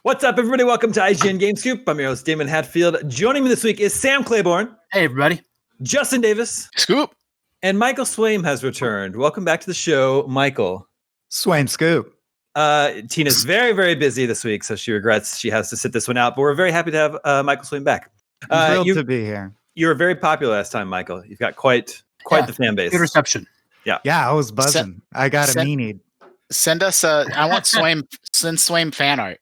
What's up, everybody? Welcome to IGN Game Scoop. I'm your host, Damon Hatfield. Joining me this week is Sam Claiborne. Hey, everybody. Justin Davis. Scoop. And Michael Swaim has returned. Welcome back to the show, Michael. Swaim Scoop. Tina's very, very busy this week, so she regrets she has to sit this one out. But we're very happy to have Michael Swaim back. Thrilled to be here. You were very popular last time, Michael. You've got quite the fan base. Good reception. Yeah, I was buzzing. I got a meanie. Send us I want send Swaim fan art.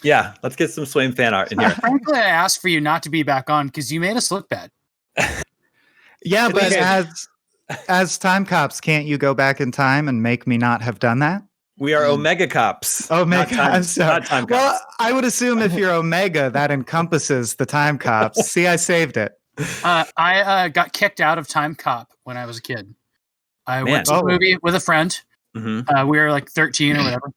Yeah, let's get some Swaim fan art in here. Frankly, I asked for you not to be back on because you made us look bad. Yeah, but as time cops, can't you go back in time and make me not have done that? We are Omega Cops. Omega, not time cops. Well, I would assume if you're Omega, that encompasses the time cops. See, I saved it. I got kicked out of Time Cop when I was a kid. I went to a movie with a friend. Mm-hmm. We were like 13 or whatever.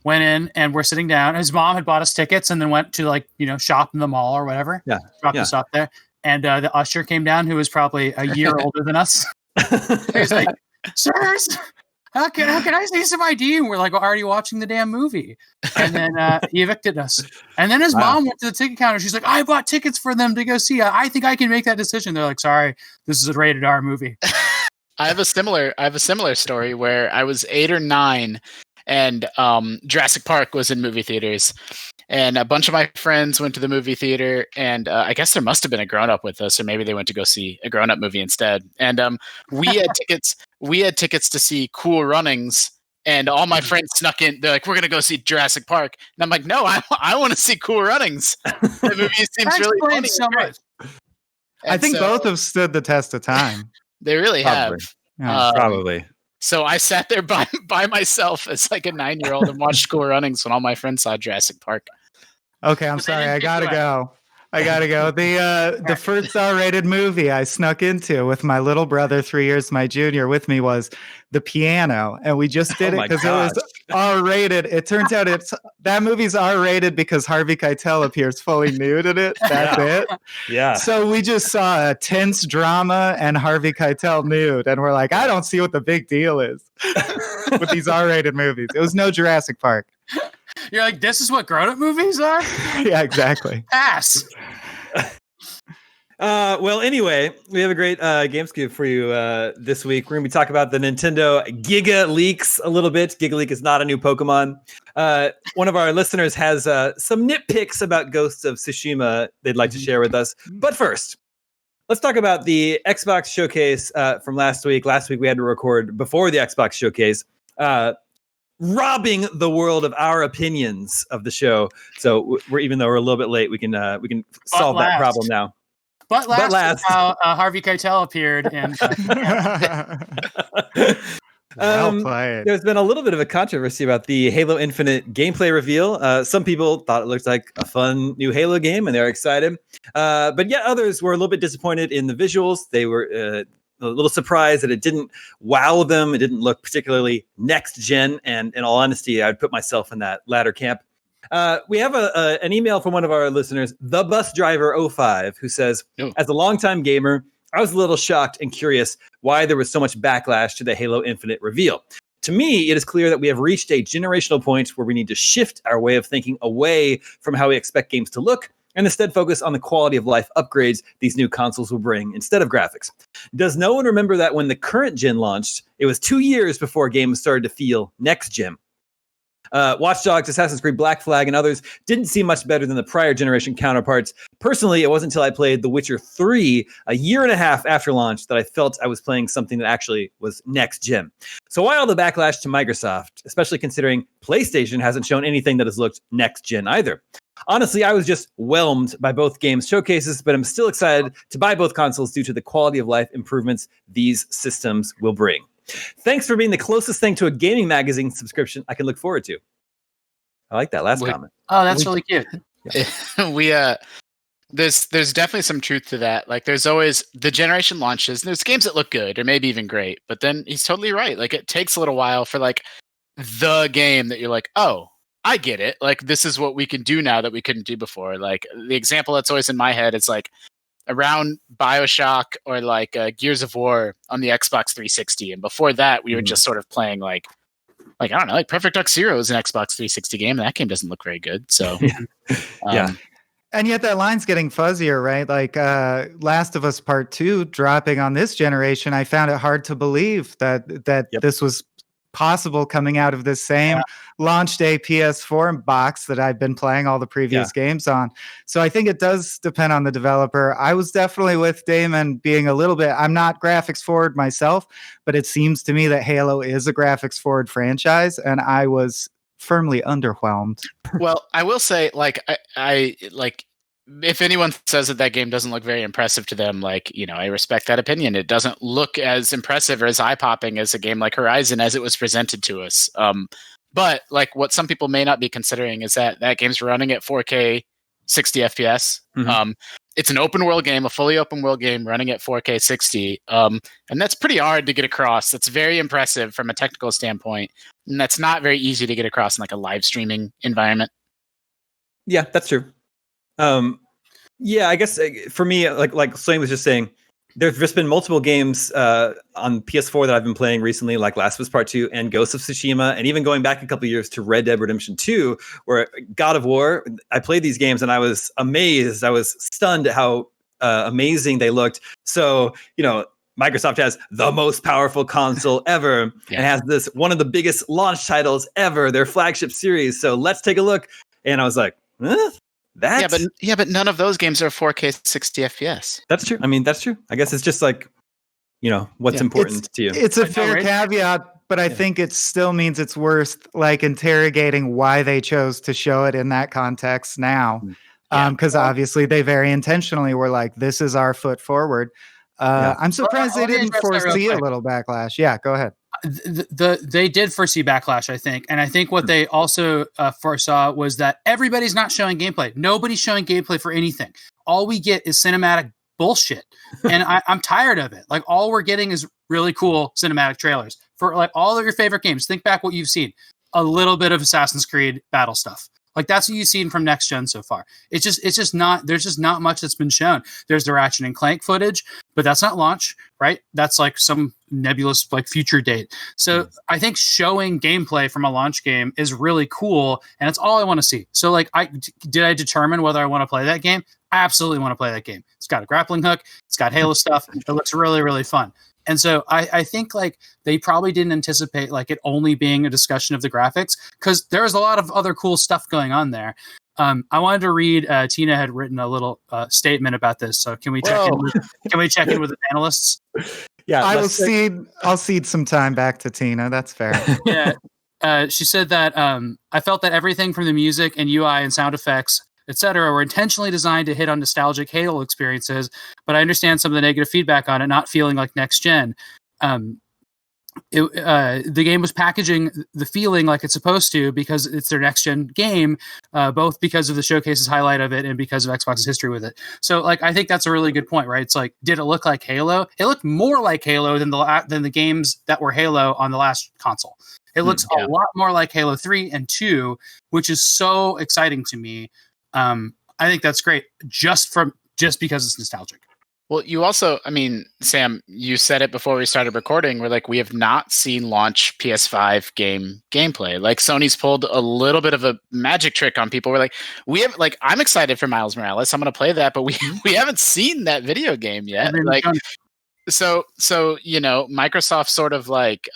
Went in and we're sitting down. His mom had bought us tickets and then went to shop in the mall or whatever. Yeah. Dropped us off there. And the usher came down who was probably a year older than us. He was like, sirs, how can I see some ID? And we're like, well, are you watching the damn movie? And then he evicted us. And then his mom went to the ticket counter. She's like, I bought tickets for them to go see. I think I can make that decision. They're like, sorry, this is a rated R movie. I have a similar story where I was 8 or 9 and Jurassic Park was in movie theaters. And a bunch of my friends went to the movie theater, and I guess there must have been a grown-up with us, or maybe they went to go see a grown-up movie instead. And we had tickets. We had tickets to see Cool Runnings, and all my friends snuck in. They're like, "We're gonna go see Jurassic Park," and I'm like, "No, I want to see Cool Runnings." The movie seems really funny. So much. I think both have stood the test of time. They really Probably. have. Probably. So I sat there by myself as like a 9-year-old and watched Cool Runnings when all my friends saw Jurassic Park. Okay, I'm sorry. I gotta go. The first R-rated movie I snuck into with my little brother, 3 years my junior, with me was The Piano, and we just did it because it was R-rated. It turns out that movie's R-rated because Harvey Keitel appears fully nude in it. That's it. Yeah. So we just saw a tense drama and Harvey Keitel nude, and we're like, I don't see what the big deal is with these R-rated movies. It was no Jurassic Park. You're like, this is what grown-up movies are? Yeah, exactly. Ass. Well, anyway, we have a great game scoop for you this week. We're going to be talking about the Nintendo Giga Leaks a little bit. Giga Leak is not a new Pokemon. One of our listeners has some nitpicks about Ghosts of Tsushima they'd like to share with us. But first, let's talk about the Xbox Showcase from last week. Last week we had to record before the Xbox Showcase. Robbing the world of our opinions of the show. So even though we're a little bit late, we can solve that problem now. But last. How Harvey Keitel appeared, and well played. There's been a little bit of a controversy about the Halo Infinite gameplay reveal. Some people thought it looked like a fun new Halo game, and they're excited. But yet others were a little bit disappointed in the visuals. They were a little surprised that it didn't wow them. It didn't look particularly next gen. And in all honesty, I'd put myself in that latter camp. We have an email from one of our listeners, the bus driver 05, who says, as a longtime gamer, I was a little shocked and curious why there was so much backlash to the Halo Infinite reveal. To me, it is clear that we have reached a generational point where we need to shift our way of thinking away from how we expect games to look and instead focus on the quality of life upgrades these new consoles will bring instead of graphics. Does no one remember that when the current gen launched, it was 2 years before games started to feel next gen? Watch Dogs, Assassin's Creed Black Flag, and others didn't seem much better than the prior generation counterparts. Personally, it wasn't until I played The Witcher 3 a year and a half after launch that I felt I was playing something that actually was next gen. So why all the backlash to Microsoft, especially considering PlayStation hasn't shown anything that has looked next gen either? Honestly, I was just whelmed by both games' showcases, but I'm still excited to buy both consoles due to the quality of life improvements these systems will bring. Thanks for being the closest thing to a gaming magazine subscription I can look forward to. I like that last comment. Oh, that's really cute. Yeah. There's definitely some truth to that. Like, there's always the generation launches, and there's games that look good or maybe even great, but then he's totally right. Like, it takes a little while for like the game that you're like, oh, I get it. Like, this is what we can do now that we couldn't do before. Like, the example that's always in my head is like around BioShock or like Gears of War on the Xbox 360. And before that, we were just sort of playing like like, I don't know, like Perfect Dark Zero is an Xbox 360 game, and that game doesn't look very good. So, Yeah. And yet that line's getting fuzzier, right? Like Last of Us Part 2 dropping on this generation, I found it hard to believe that this was possible coming out of this same launch day PS4 box that I've been playing all the previous games on. So I think it does depend on the developer. I was definitely with Damon being a little bit, I'm not graphics forward myself, but it seems to me that Halo is a graphics forward franchise, and I was firmly underwhelmed. Well, I will say, like, I like, if anyone says that game doesn't look very impressive to them, like, I respect that opinion. It doesn't look as impressive or as eye-popping as a game like Horizon as it was presented to us. But like, what some people may not be considering is that game's running at 4K 60 FPS. Mm-hmm. It's an open world game, a fully open world game running at 4K 60. And that's pretty hard to get across. That's very impressive from a technical standpoint. And that's not very easy to get across in like a live streaming environment. Yeah, that's true. Yeah, I guess for me, like Slane was just saying, there's just been multiple games on PS4 that I've been playing recently, like Last of Us Part 2 and Ghost of Tsushima, and even going back a couple of years to Red Dead Redemption 2, where God of War, I played these games and I was amazed. I was stunned at how amazing they looked. So, Microsoft has the most powerful console ever and has this one of the biggest launch titles ever, their flagship series. So let's take a look. And I was like, but none of those games are 4K 60 FPS. That's true. I mean, that's true. I guess it's just like, what's important to you. It's a fair caveat, but I think it still means it's worth like interrogating why they chose to show it in that context now. Because obviously they very intentionally were like, this is our foot forward. I'm surprised they didn't foresee a little backlash. Yeah, go ahead. They did foresee backlash, I think, and I think what they also foresaw was that everybody's not showing gameplay. Nobody's showing gameplay for anything. All we get is cinematic bullshit, and I'm tired of it. Like, all we're getting is really cool cinematic trailers for like all of your favorite games. Think back what you've seen: a little bit of Assassin's Creed battle stuff. Like, that's what you've seen from next gen so far. It's just not, there's just not much that's been shown. There's the Ratchet and Clank footage, but that's not launch, right? That's like some nebulous like future date. So I think showing gameplay from a launch game is really cool, and it's all I want to see. So like, did I determine whether I want to play that game? I absolutely want to play that game. It's got a grappling hook. It's got Halo stuff. It looks really, really fun. And so I think like they probably didn't anticipate like it only being a discussion of the graphics, because there's a lot of other cool stuff going on there. I wanted to read. Tina had written a little statement about this. So can we check in? Can we check in with the panelists? Yeah, I'll cede some time back to Tina. That's fair. Yeah, she said that I felt that everything from the music and UI and sound effects, etc., were intentionally designed to hit on nostalgic Halo experiences, but I understand some of the negative feedback on it not feeling like next gen. The game was packaging the feeling like it's supposed to because it's their next gen game, both because of the showcase's highlight of it and because of Xbox's history with it. So, like, I think that's a really good point, right? It's like, did it look like Halo? It looked more like Halo than the games that were Halo on the last console. It looks a lot more like Halo 3 and 2, which is so exciting to me. I think that's great just because it's nostalgic. Well, you also, I mean, Sam, you said it before we started recording. We're like, we have not seen launch PS5 gameplay. Like, Sony's pulled a little bit of a magic trick on people. We're like, I'm excited for Miles Morales. I'm going to play that, but we haven't seen that video game yet. Like, so Microsoft sort of like,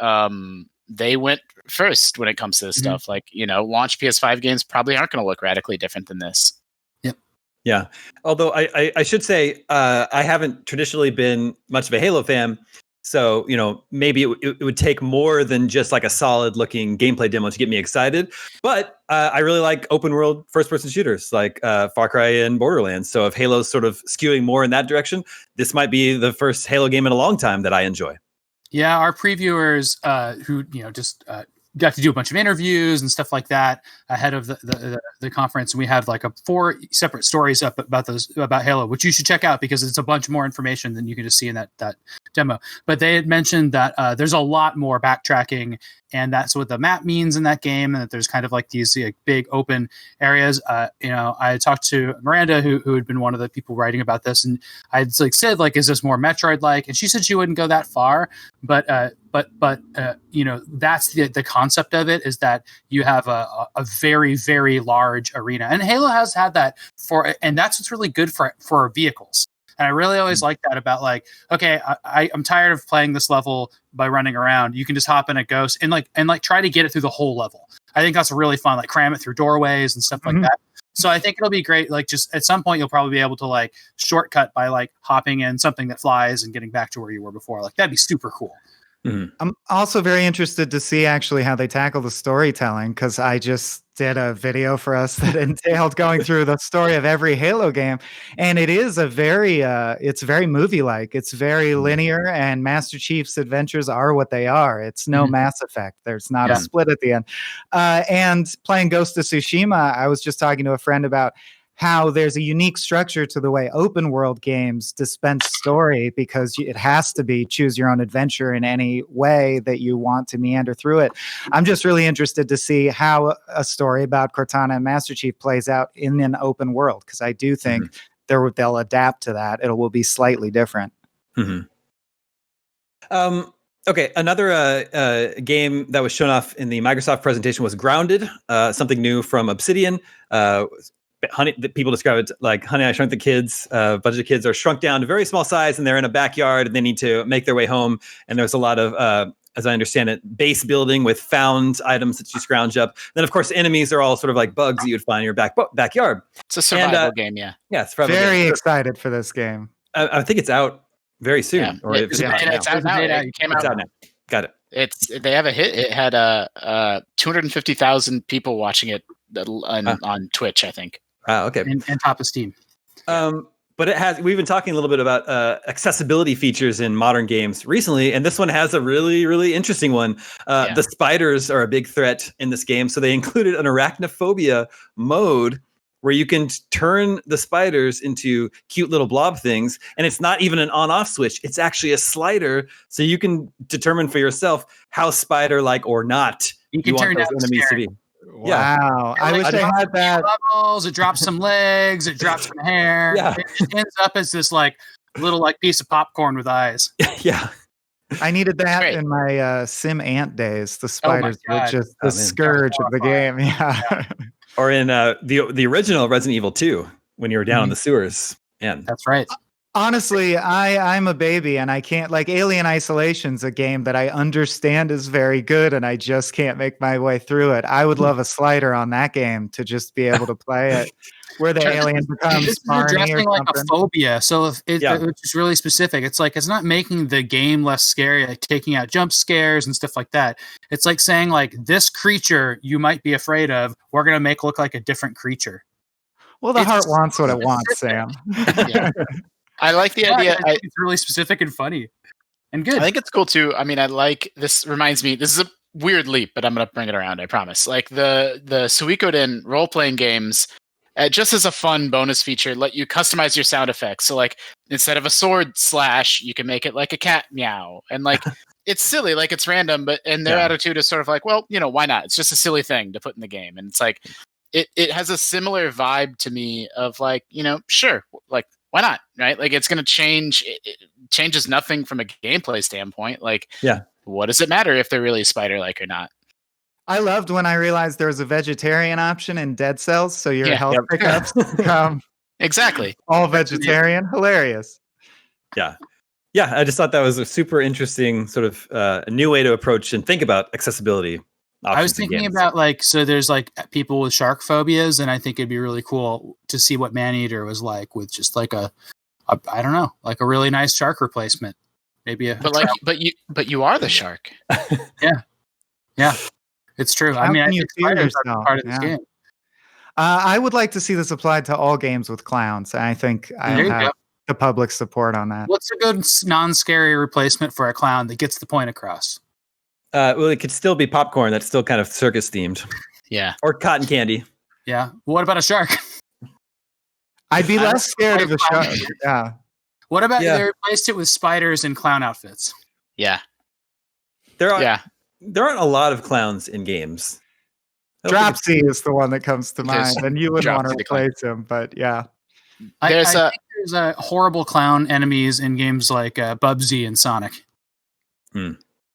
they went first when it comes to this stuff. Like, launch PS5 games probably aren't going to look radically different than this. Yeah. Although I should say, I haven't traditionally been much of a Halo fan. So, maybe it would take more than just like a solid looking gameplay demo to get me excited. But I really like open world first person shooters like Far Cry and Borderlands. So if Halo's sort of skewing more in that direction, this might be the first Halo game in a long time that I enjoy. Yeah, our previewers who, just got to do a bunch of interviews and stuff like that ahead of the conference. And we have like 4 separate stories up about Halo, which you should check out because it's a bunch more information than you can just see in that demo. But they had mentioned that there's a lot more backtracking, and that's what the map means in that game. And that there's kind of like these big open areas. I talked to Miranda, who had been one of the people writing about this, and I said, is this more Metroid-like? And she said she wouldn't go that far, but but that's the concept of it, is that you have a very, very large arena, and Halo has had that and that's what's really good for vehicles. And I really always like that about like, okay, I'm tired of playing this level by running around. You can just hop in a Ghost and try to get it through the whole level. I think that's really fun, like cram it through doorways and stuff like that. So I think it'll be great. Like, just at some point, you'll probably be able to like shortcut by like hopping in something that flies and getting back to where you were before. Like, that'd be super cool. I'm also very interested to see actually how they tackle the storytelling, because I just did a video for us that entailed going through the story of every Halo game, and it is it's very movie-like. It's very linear, and Master Chief's adventures are what they are. It's no Mass Effect. There's not a split at the end. And playing Ghost of Tsushima, I was just talking to a friend about how there's a unique structure to the way open world games dispense story, because it has to be choose your own adventure in any way that you want to meander through it. I'm just really interested to see how a story about Cortana and Master Chief plays out in an open world, because I do think they'll adapt to that. It will be slightly different. Okay, another game that was shown off in the Microsoft presentation was Grounded, something new from Obsidian. People describe it like Honey, I Shrunk the Kids. A bunch of kids are shrunk down to very small size, and they're in a backyard, and they need to make their way home. And there's a lot of, as I understand it, base building with found items that you scrounge up. Then, of course, enemies are all sort of like bugs that you would find in your backyard. It's a survival game, yeah. Yeah, it's survival Very game. excited for this game. I think it's out very soon. Yeah. Or It's out now. It came out now. Got it. They have a hit. It had 250,000 people watching it on Twitch, I think. Okay. And top of Steam. But we've been talking a little bit about accessibility features in modern games recently, and this one has a really, really interesting one. The spiders are a big threat in this game, so they included an arachnophobia mode where you can turn the spiders into cute little blob things, and it's not even an on-off switch. It's actually a slider, so you can determine for yourself how spider-like or not you want turn those enemies to be. Wow. I wish I had that. Levels, it drops some legs, it drops some hair. Yeah. It ends up as this like little like piece of popcorn with eyes. Yeah. I needed that in my Sim Ant days. The spiders were just the scourge of the game. Yeah. Or in the original Resident Evil 2, when you were down in the sewers. Man. That's right. Honestly, I'm a baby, and I can't, like, Alien Isolation's a game that I understand is very good, and I just can't make my way through it. I would love a slider on that game to just be able to play it, where the alien becomes Barney or like something. A phobia. So if it's really specific, it's like, it's not making the game less scary, like taking out jump scares and stuff like that. It's like saying, like, this creature you might be afraid of, we're going to make look like a different creature. Well, the heart wants what it wants, Sam. Yeah. I like the idea. I think it's really specific and funny and good. I think it's cool too. I mean, this reminds me, this is a weird leap, but I'm going to bring it around, I promise. Like the Suikoden role-playing games, just as a fun bonus feature, let you customize your sound effects. So like, instead of a sword slash, you can make it like a cat meow. And like, it's silly, like it's random, and their attitude is sort of like, well, why not? It's just a silly thing to put in the game. And it's like, it has a similar vibe to me of like, sure, like, why not? Right? Like, it's going to change. It changes nothing from a gameplay standpoint. Like, what does it matter if they're really spider-like or not? I loved when I realized there was a vegetarian option in Dead Cells, so your health pickups become exactly all vegetarian. Hilarious. Yeah. I just thought that was a super interesting sort of a new way to approach and think about accessibility. I was thinking about so there's like people with shark phobias, and I think it'd be really cool to see what Maneater was like with just like a I don't know, like a really nice shark replacement. Maybe but you are the shark. Yeah, it's true. How I can think spiders are part of this game. I would like to see this applied to all games with clowns. I think I'll have the public support on that. What's a good non-scary replacement for a clown that gets the point across? Well, it could still be popcorn. That's still kind of circus themed. Yeah. Or cotton candy. Yeah. What about a shark? I'd be less scared of a shark. Yeah. What about they replaced it with spiders and clown outfits? Yeah. There aren't a lot of clowns in games. Dropsy is the one that comes to mind, and you would want to replace him, but yeah. I think there's a horrible clown enemies in games like Bubsy and Sonic.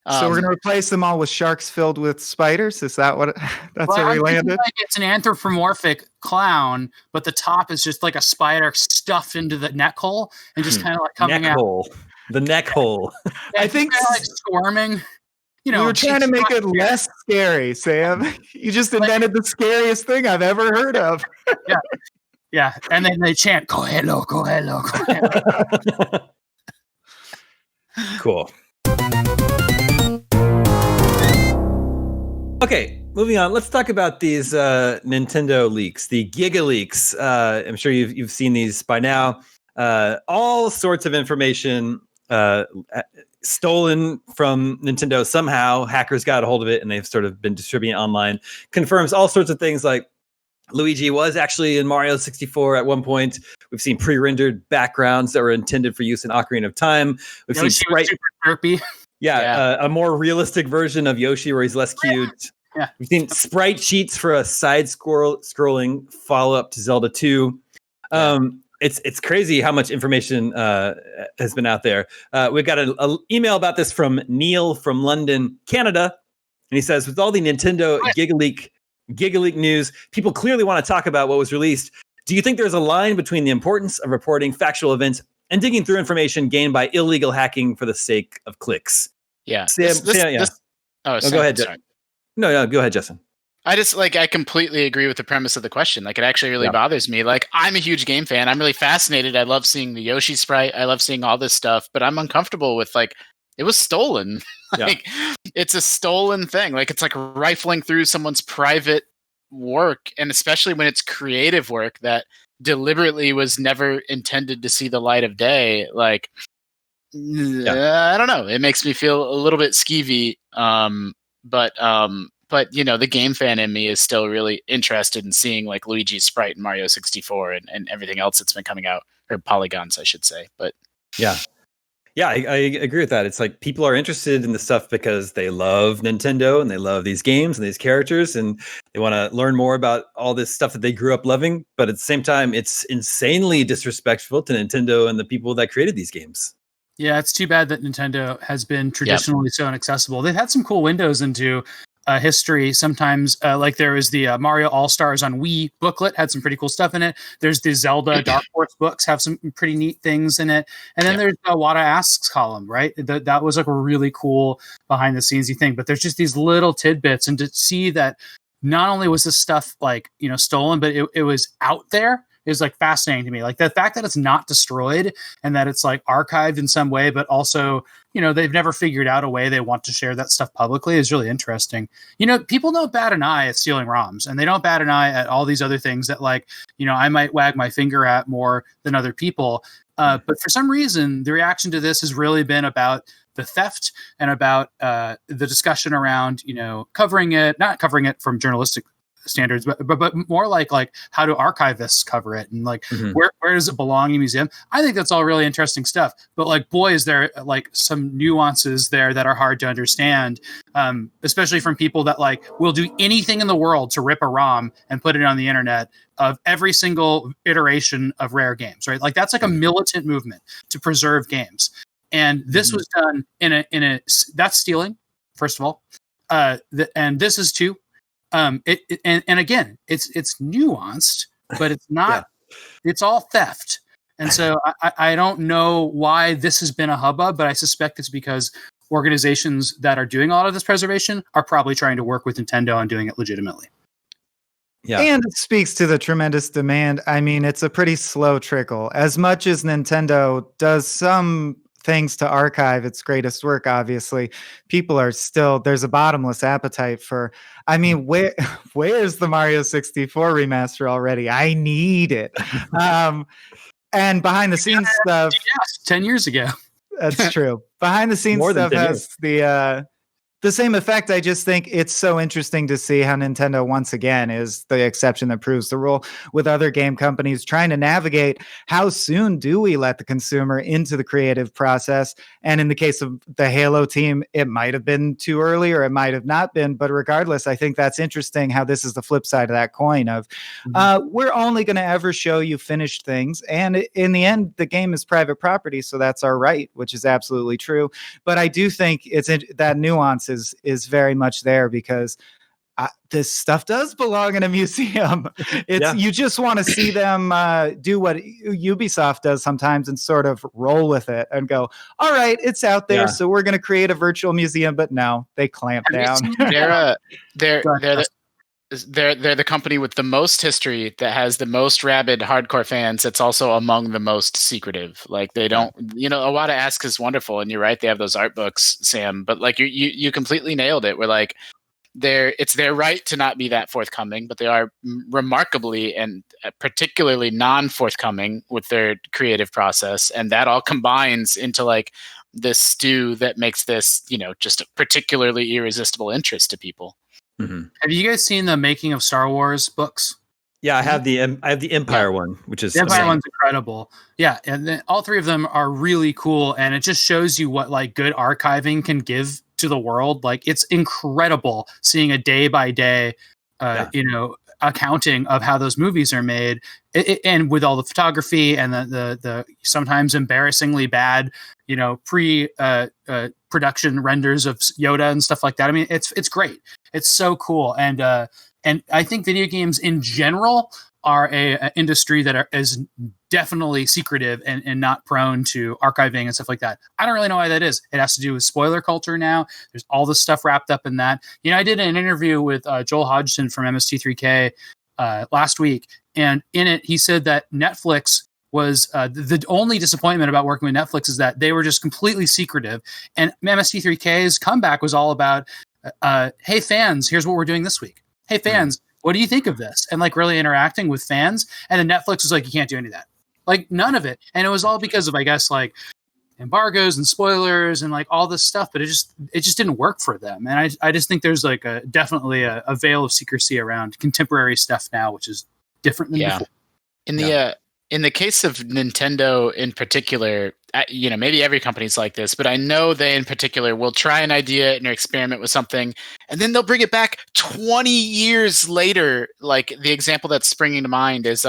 So we're gonna replace them all with sharks filled with spiders. Is that what? That's where we landed. Like it's an anthropomorphic clown, but the top is just like a spider stuffed into the neck hole and just kind of like coming neck out. Hole. The neck hole. I think like squirming. You know, we were trying to make it less scary, Sam. You just invented the scariest thing I've ever heard of. Yeah. And then they chant, "Go hello, go hello, go hello." Cool. Okay, moving on. Let's talk about these Nintendo leaks, the giga leaks. I'm sure you've seen these by now. All sorts of information stolen from Nintendo somehow. Hackers got a hold of it, and they've sort of been distributing it online. Confirms all sorts of things like Luigi was actually in Mario 64 at one point. We've seen pre-rendered backgrounds that were intended for use in Ocarina of Time. We've seen sprite. Super derpy. A more realistic version of Yoshi where he's less cute. Yeah. We've seen sprite sheets for a side scrolling follow-up to Zelda 2. It's crazy how much information has been out there. We've got an email about this from Neil from London, Canada. And he says, with all the Nintendo GigaLeak news, people clearly want to talk about what was released. Do you think there's a line between the importance of reporting factual events and digging through information gained by illegal hacking for the sake of clicks? Yeah. Go ahead. Sorry. No, go ahead, Justin. I completely agree with the premise of the question. Like, it actually really bothers me. Like, I'm a huge game fan. I'm really fascinated. I love seeing the Yoshi sprite. I love seeing all this stuff, but I'm uncomfortable with, like, it was stolen. It's a stolen thing. Like, it's like rifling through someone's private work, and especially when it's creative work that deliberately was never intended to see the light of day. Like, I don't know. It makes me feel a little bit skeevy. But you know, the game fan in me is still really interested in seeing like Luigi's sprite in Mario 64 and everything else that's been coming out, or polygons, I should say. But I agree with that. It's like people are interested in the stuff because they love Nintendo and they love these games and these characters, and they want to learn more about all this stuff that they grew up loving. But at the same time, it's insanely disrespectful to Nintendo and the people that created these games. Yeah, it's too bad that Nintendo has been traditionally so inaccessible. They've had some cool windows into history. Sometimes, like there was the Mario All-Stars on Wii booklet, had some pretty cool stuff in it. There's the Zelda Dark Horse books, have some pretty neat things in it. And then there's the Wada Asks column, right? That was like a really cool behind-the-scenesy thing. But there's just these little tidbits. And to see that not only was this stuff like, you know, stolen, but it was out there is like fascinating to me. Like the fact that it's not destroyed and that it's like archived in some way, but also, you know, they've never figured out a way they want to share that stuff publicly is really interesting. You know, people don't bat an eye at stealing ROMs, and they don't bat an eye at all these other things that, like, you know, I might wag my finger at more than other people. But for some reason, the reaction to this has really been about the theft and about the discussion around, you know, not covering it from journalistic standards, but more like how do archivists cover it, and like where does it belong in a museum? I think that's all really interesting stuff. But like, boy, is there like some nuances there that are hard to understand, especially from people that like will do anything in the world to rip a ROM and put it on the internet of every single iteration of Rare games, right? Like that's like a militant movement to preserve games, and this was done in a that's stealing, first of all, and this is too. And again, it's nuanced, but it's not. It's all theft, and so I don't know why this has been a hubbub, but I suspect it's because organizations that are doing a lot of this preservation are probably trying to work with Nintendo on doing it legitimately. Yeah, and it speaks to the tremendous demand. I mean, it's a pretty slow trickle. As much as Nintendo does some things to archive its greatest work, obviously, people are still, there's a bottomless appetite for, I mean, where's the Mario 64 remaster already? I need it. And behind the scenes stuff, 10 years ago. That's true. Behind the scenes stuff has the the same effect. I just think it's so interesting to see how Nintendo once again is the exception that proves the rule with other game companies trying to navigate how soon do we let the consumer into the creative process. And in the case of the Halo team, it might have been too early or it might have not been. But regardless, I think that's interesting how this is the flip side of that coin of we're only going to ever show you finished things. And in the end, the game is private property. So that's our right, which is absolutely true. But I do think it's that nuance is very much there because this stuff does belong in a museum. You just want to see them do what Ubisoft does sometimes and sort of roll with it and go, all right, it's out there. So we're going to create a virtual museum, but no, they clamp down. They're the company with the most history that has the most rabid hardcore fans. That's also among the most secretive. Like they don't, Iwata Ask is wonderful, and you're right. They have those art books, Sam. But like you completely nailed it. We're like, it's their right to not be that forthcoming, but they are remarkably and particularly non-forthcoming with their creative process, and that all combines into like this stew that makes this, just a particularly irresistible interest to people. Mm-hmm. Have you guys seen the Making of Star Wars books? Yeah, I have the Empire one, which is the Empire one's incredible. Yeah, and then all three of them are really cool, and it just shows you what like good archiving can give to the world. Like it's incredible seeing a day by day, accounting of how those movies are made, and with all the photography and the sometimes embarrassingly bad, production renders of Yoda and stuff like that. I mean, it's great. It's so cool, and I think video games in general are a industry that is definitely secretive and not prone to archiving and stuff like that. I don't really know why that is. It has to do with spoiler culture now. There's all this stuff wrapped up in that. I did an interview with Joel Hodgson from MST3K last week, and in it he said that Netflix was the only disappointment about working with Netflix is that they were just completely secretive. And MST3K's comeback was all about, hey fans, here's what we're doing this week. Hey fans, what do you think of this? And like really interacting with fans. And then Netflix was like, you can't do any of that. Like none of it. And it was all because of, I guess, like embargoes and spoilers and like all this stuff, but it just didn't work for them. And I just think there's like definitely a veil of secrecy around contemporary stuff now, which is different than before. In the case of Nintendo in particular, maybe every company's like this, but I know they in particular will try an idea and experiment with something, and then they'll bring it back 20 years later. Like the example that's springing to mind is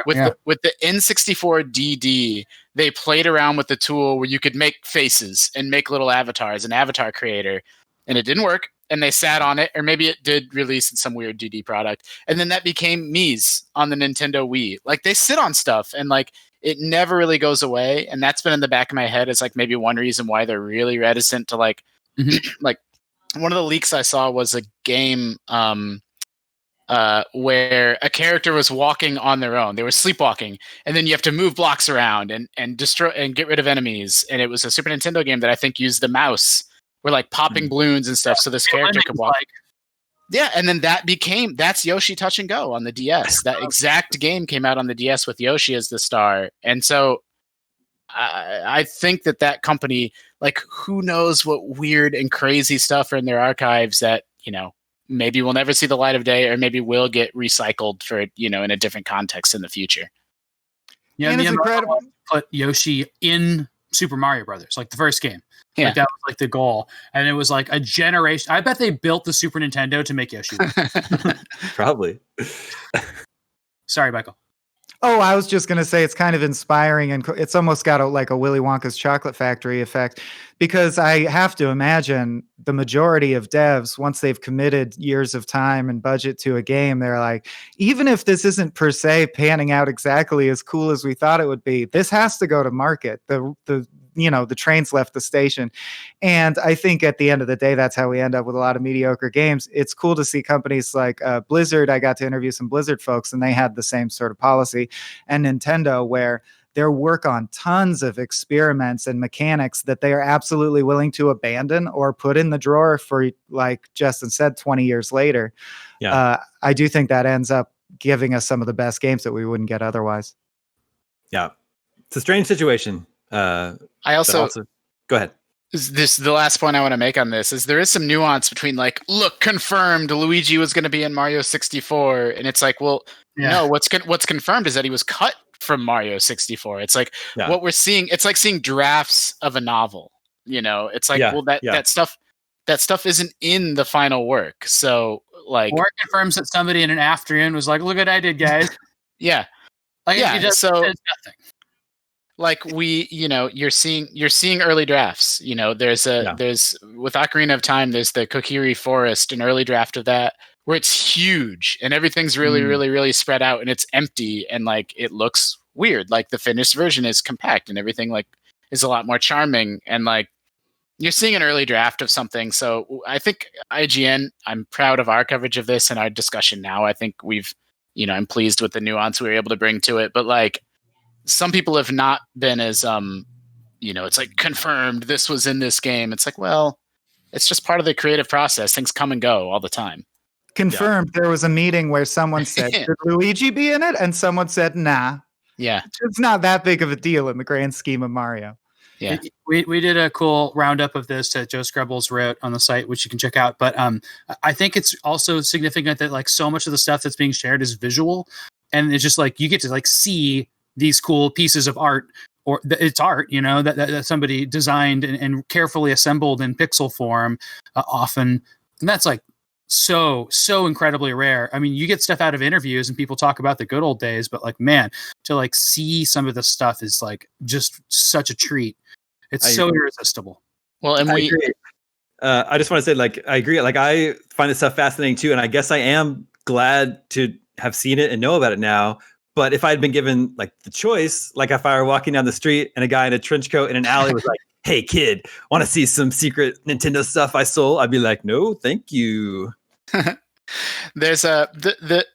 with the N64 DD, they played around with the tool where you could make faces and make little avatars, an avatar creator, and it didn't work. And they sat on it, or maybe it did release in some weird DD product. And then that became Mii's on the Nintendo Wii. Like they sit on stuff and like it never really goes away. And that's been in the back of my head as like maybe one reason why they're really reticent to like, like one of the leaks I saw was a game where a character was walking on their own. They were sleepwalking, and then you have to move blocks around and destroy and get rid of enemies. And it was a Super Nintendo game that I think used the mouse. We're like popping balloons and stuff, so this character could walk. And then that's Yoshi Touch and Go on the DS. That exact game came out on the DS with Yoshi as the star. And so I think that company, like, who knows what weird and crazy stuff are in their archives that, maybe we'll never see the light of day, or maybe will get recycled for, in a different context in the future. Yeah, and it's incredible. Put Yoshi in Super Mario Brothers, like the first game. Yeah. Like that was like the goal. And it was like a generation. I bet they built the Super Nintendo to make Yoshi. Probably. Sorry, Michael. Oh, I was just going to say it's kind of inspiring, and it's almost got like a Willy Wonka's Chocolate Factory effect, because I have to imagine the majority of devs, once they've committed years of time and budget to a game, they're like, even if this isn't per se panning out exactly as cool as we thought it would be, this has to go to market. The train's left the station. And I think at the end of the day, that's how we end up with a lot of mediocre games. It's cool to see companies like Blizzard. I got to interview some Blizzard folks, and they had the same sort of policy, and Nintendo, where their work on tons of experiments and mechanics that they are absolutely willing to abandon or put in the drawer for, like Justin said, 20 years later. I do think that ends up giving us some of the best games that we wouldn't get otherwise. Yeah. It's a strange situation. I also go ahead. The last point I want to make on this is there is some nuance between like, look, confirmed Luigi was going to be in Mario 64, and it's like, well, no, what's confirmed is that he was cut from Mario 64. It's like what we're seeing. It's like seeing drafts of a novel. It's like, well, that stuff isn't in the final work. So like, or it confirms that somebody in an afternoon was like, look what I did, guys. Yeah. Like, it just so says nothing. Like you're seeing early drafts. There's with Ocarina of Time, there's the Kokiri Forest, an early draft of that where it's huge and everything's really, really, really spread out and it's empty and like it looks weird. Like the finished version is compact and everything like is a lot more charming and like you're seeing an early draft of something. So I think IGN, I'm proud of our coverage of this and our discussion now. I think I'm pleased with the nuance we were able to bring to it, but like, some people have not been as, it's like confirmed this was in this game. It's like, well, it's just part of the creative process. Things come and go all the time. Confirmed. There was a meeting where someone said, "Should Luigi be in it?" And someone said, "Nah." Yeah, it's not that big of a deal in the grand scheme of Mario. Yeah, we did a cool roundup of this that Joe Scrubbles wrote on the site, which you can check out. But I think it's also significant that like so much of the stuff that's being shared is visual, and it's just like you get to like see these cool pieces of art, or it's art, that somebody designed and carefully assembled in pixel form, often, and that's like so incredibly rare. I mean, you get stuff out of interviews and people talk about the good old days, but like, man, to like see some of this stuff is like just such a treat. It's so irresistible. Well, and I agree. I just want to say, like, I agree. Like, I find this stuff fascinating too, and I guess I am glad to have seen it and know about it now. But if I had been given like the choice, like if I were walking down the street and a guy in a trench coat in an alley was like, "Hey kid, want to see some secret Nintendo stuff I sold?" I'd be like, "No, thank you." There's the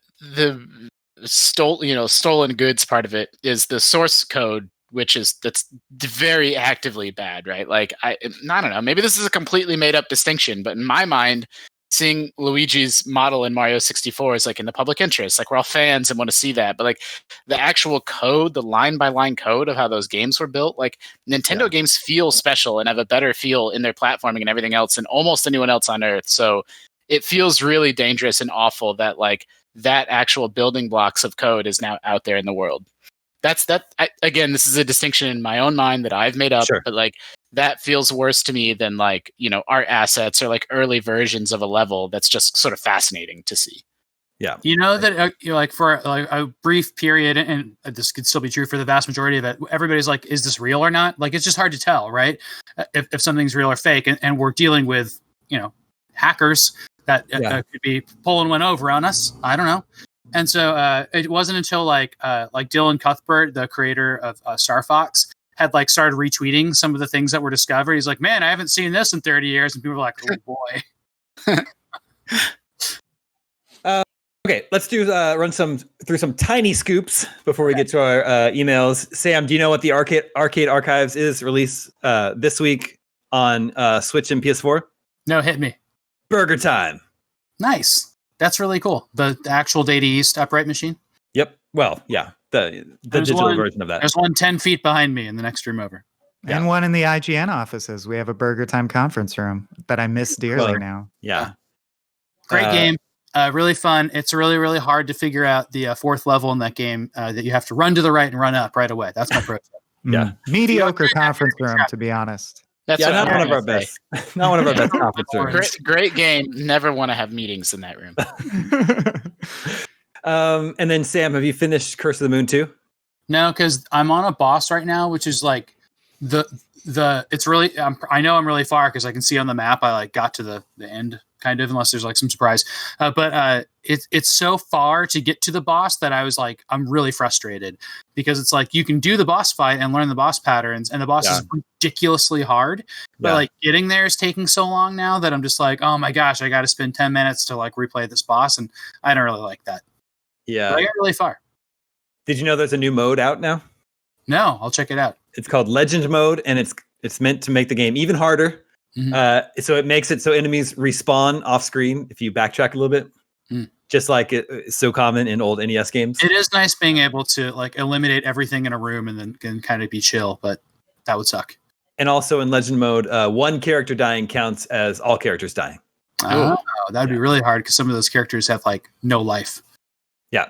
stolen goods part of it is the source code, that's very actively bad, right? Like I don't know, maybe this is a completely made up distinction, but in my mind, seeing Luigi's model in Mario 64 is like in the public interest. Like we're all fans and want to see that. But like the actual code, the line by line code of how those games were built, like Nintendo games feel special and have a better feel in their platforming and everything else than almost anyone else on earth. So it feels really dangerous and awful that like that actual building blocks of code is now out there in the world. Again, this is a distinction in my own mind that I've made up, but like that feels worse to me than like, art assets or like early versions of a level. That's just sort of fascinating to see. Yeah. That like for like a brief period, and this could still be true for the vast majority of it, everybody's like, is this real or not? Like, it's just hard to tell, right? If something's real or fake. And we're dealing with, hackers that could be pulling one over on us. I don't know. And so it wasn't until like Dylan Cuthbert, the creator of Star Fox, had like started retweeting some of the things that were discovered. He's like, "Man, I haven't seen this in 30 years." And people were like, "Oh boy." Okay, let's run through some tiny scoops before we get to our emails. Sam, do you know what the Arcade Archives is released this week on Switch and PS4? No, hit me. Burger Time. Nice. That's really cool. The actual Data East upright machine? Yep. Well, yeah. The digital version of that. There's one 10 feet behind me in the next room over. And one in the IGN offices. We have a Burger Time conference room that I miss dearly now. Yeah. Great game. Really fun. It's really, really hard to figure out the fourth level in that game that you have to run to the right and run up right away. That's my pro tip. Yeah. Mediocre conference room, to be honest. That's not one of our best. Not one of our best conference rooms. Great game. Never want to have meetings in that room. And then Sam, have you finished Curse of the Moon 2? No, because I'm on a boss right now, which is like it's really. I know I'm really far because I can see on the map. I like got to the end, kind of, unless there's like some surprise. But it's so far to get to the boss that I was like, I'm really frustrated because it's like you can do the boss fight and learn the boss patterns, and the boss is ridiculously hard. But like getting there is taking so long now that I'm just like, oh my gosh, I got to spend 10 minutes to like replay this boss, and I don't really like that. Yeah, but I got really far. Did you know there's a new mode out now? No, I'll check it out. It's called Legend Mode, and it's meant to make the game even harder. Mm-hmm. So it makes it so enemies respawn off screen if you backtrack a little bit, just like it's so common in old NES games. It is nice being able to like eliminate everything in a room and then can kind of be chill, but that would suck. And also in Legend mode, one character dying counts as all characters dying. Oh, that'd be really hard because some of those characters have like no life. Yeah.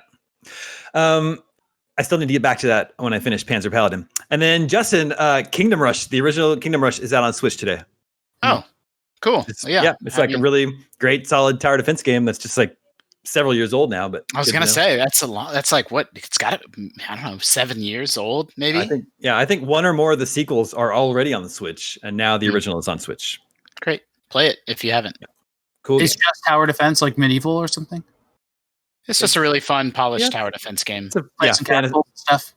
I still need to get back to that when I finish Panzer Paladin. And then Justin, Kingdom Rush, the original Kingdom Rush is out on Switch today. Oh, cool. It's like a really great, solid tower defense game that's just like several years old now. But I was gonna say that's a lot. That's like what it's got. I don't know, 7 years old, maybe. I think one or more of the sequels are already on the Switch, and now the original is on Switch. Great, play it if you haven't. Yeah. Cool. It's just tower defense, like medieval or something. It's just a really fun, polished tower defense game. Some catapult stuff.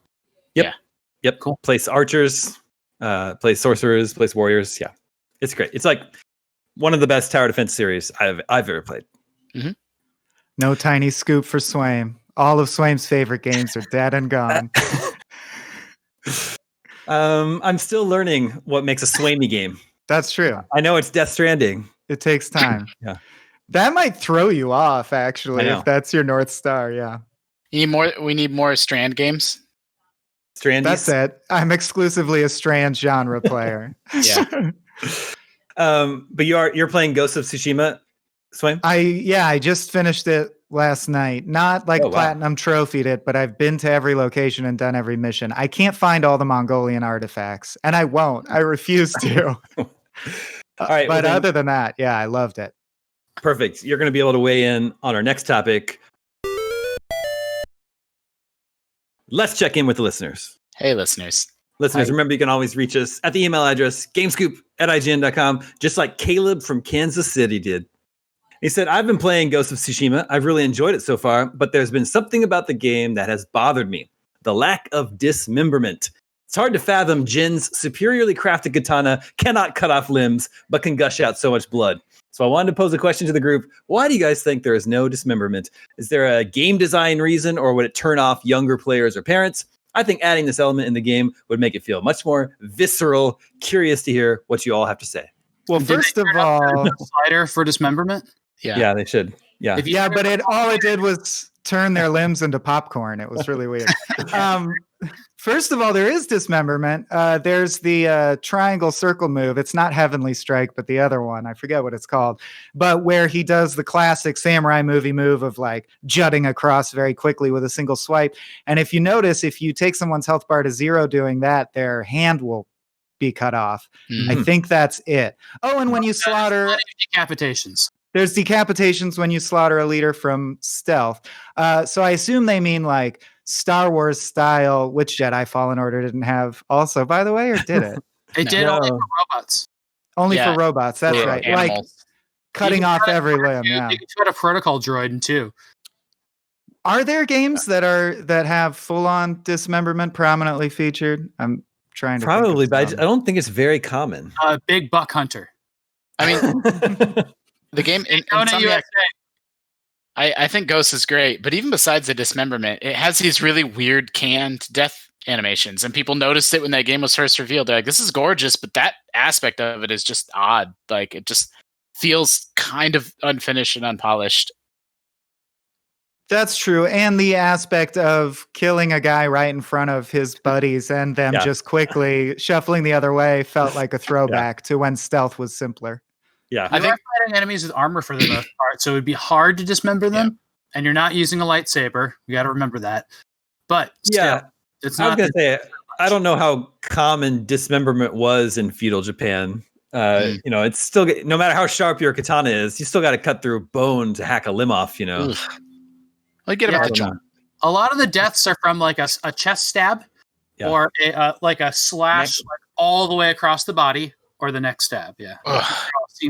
Yep. Cool. Place archers, place sorcerers, place warriors. Yeah, it's great. It's like one of the best tower defense series I've ever played. Mm-hmm. No tiny scoop for Swaim. All of Swaim's favorite games are dead and gone. I'm still learning what makes a Swamey game. That's true. I know it's Death Stranding. It takes time. Yeah. That might throw you off, actually, if that's your North Star. Yeah. You need more. We need more Strand games. Strandies? That's it. I'm exclusively a Strand genre player. Yeah. But you're playing Ghost of Tsushima, Swaim? I just finished it last night. Not like platinum trophied it, but I've been to every location and done every mission. I can't find all the Mongolian artifacts, and I won't. I refuse to. All right. But other than that, I loved it. Perfect. You're going to be able to weigh in on our next topic. Let's check in with the listeners. Hey, listeners. Remember, you can always reach us at the email address, gamescoop@ign.com, just like Caleb from Kansas City did. He said, I've been playing Ghost of Tsushima. I've really enjoyed it so far, but there's been something about the game that has bothered me. The lack of dismemberment. It's hard to fathom Jin's superiorly crafted katana cannot cut off limbs, but can gush out so much blood. So I wanted to pose a question to the group. Why do you guys think there is no dismemberment? Is there a game design reason, or would it turn off younger players or parents? I think adding this element in the game would make it feel much more visceral. Curious to hear what you all have to say. Well, first of all, slider for dismemberment. Yeah, they should. Yeah, but all it did was turn their limbs into popcorn. It was really weird. First of all, there is dismemberment. There's the triangle circle move. It's not Heavenly Strike, but the other one. I forget what it's called. But where he does the classic samurai movie move of like jutting across very quickly with a single swipe. And if you notice, if you take someone's health bar to 0 doing that, their hand will be cut off. Mm-hmm. I think that's it. Oh, and when you slaughter... Decapitations. There's decapitations when you slaughter a leader from stealth. So I assume they mean like Star Wars style, which Jedi Fallen Order didn't have also, by the way, or did it? It did only for robots. Only for robots, that's right. Animals. Like cutting off every limb. Yeah. You can put a protocol droid in too. Are there games that have full-on dismemberment prominently featured? I'm trying to probably, but I don't think it's very common. Big Buck Hunter. I mean, the game in some I think Ghost is great, but even besides the dismemberment, it has these really weird canned death animations, and people noticed it when that game was first revealed. They're like, this is gorgeous, but that aspect of it is just odd. Like, it just feels kind of unfinished and unpolished. That's true. And the aspect of killing a guy right in front of his buddies and them just quickly shuffling the other way felt like a throwback to when stealth was simpler. Yeah, I think fighting enemies with armor for the most part, so it would be hard to dismember them. And you're not using a lightsaber. You got to remember that. But still, it's not. I was gonna say, I don't know how common dismemberment was in feudal Japan. You know, it's still, no matter how sharp your katana is, you still got to cut through bone to hack a limb off. You know, like get about the job. A lot of the deaths are from like a chest stab, or like a slash like all the way across the body, or the neck stab. Yeah.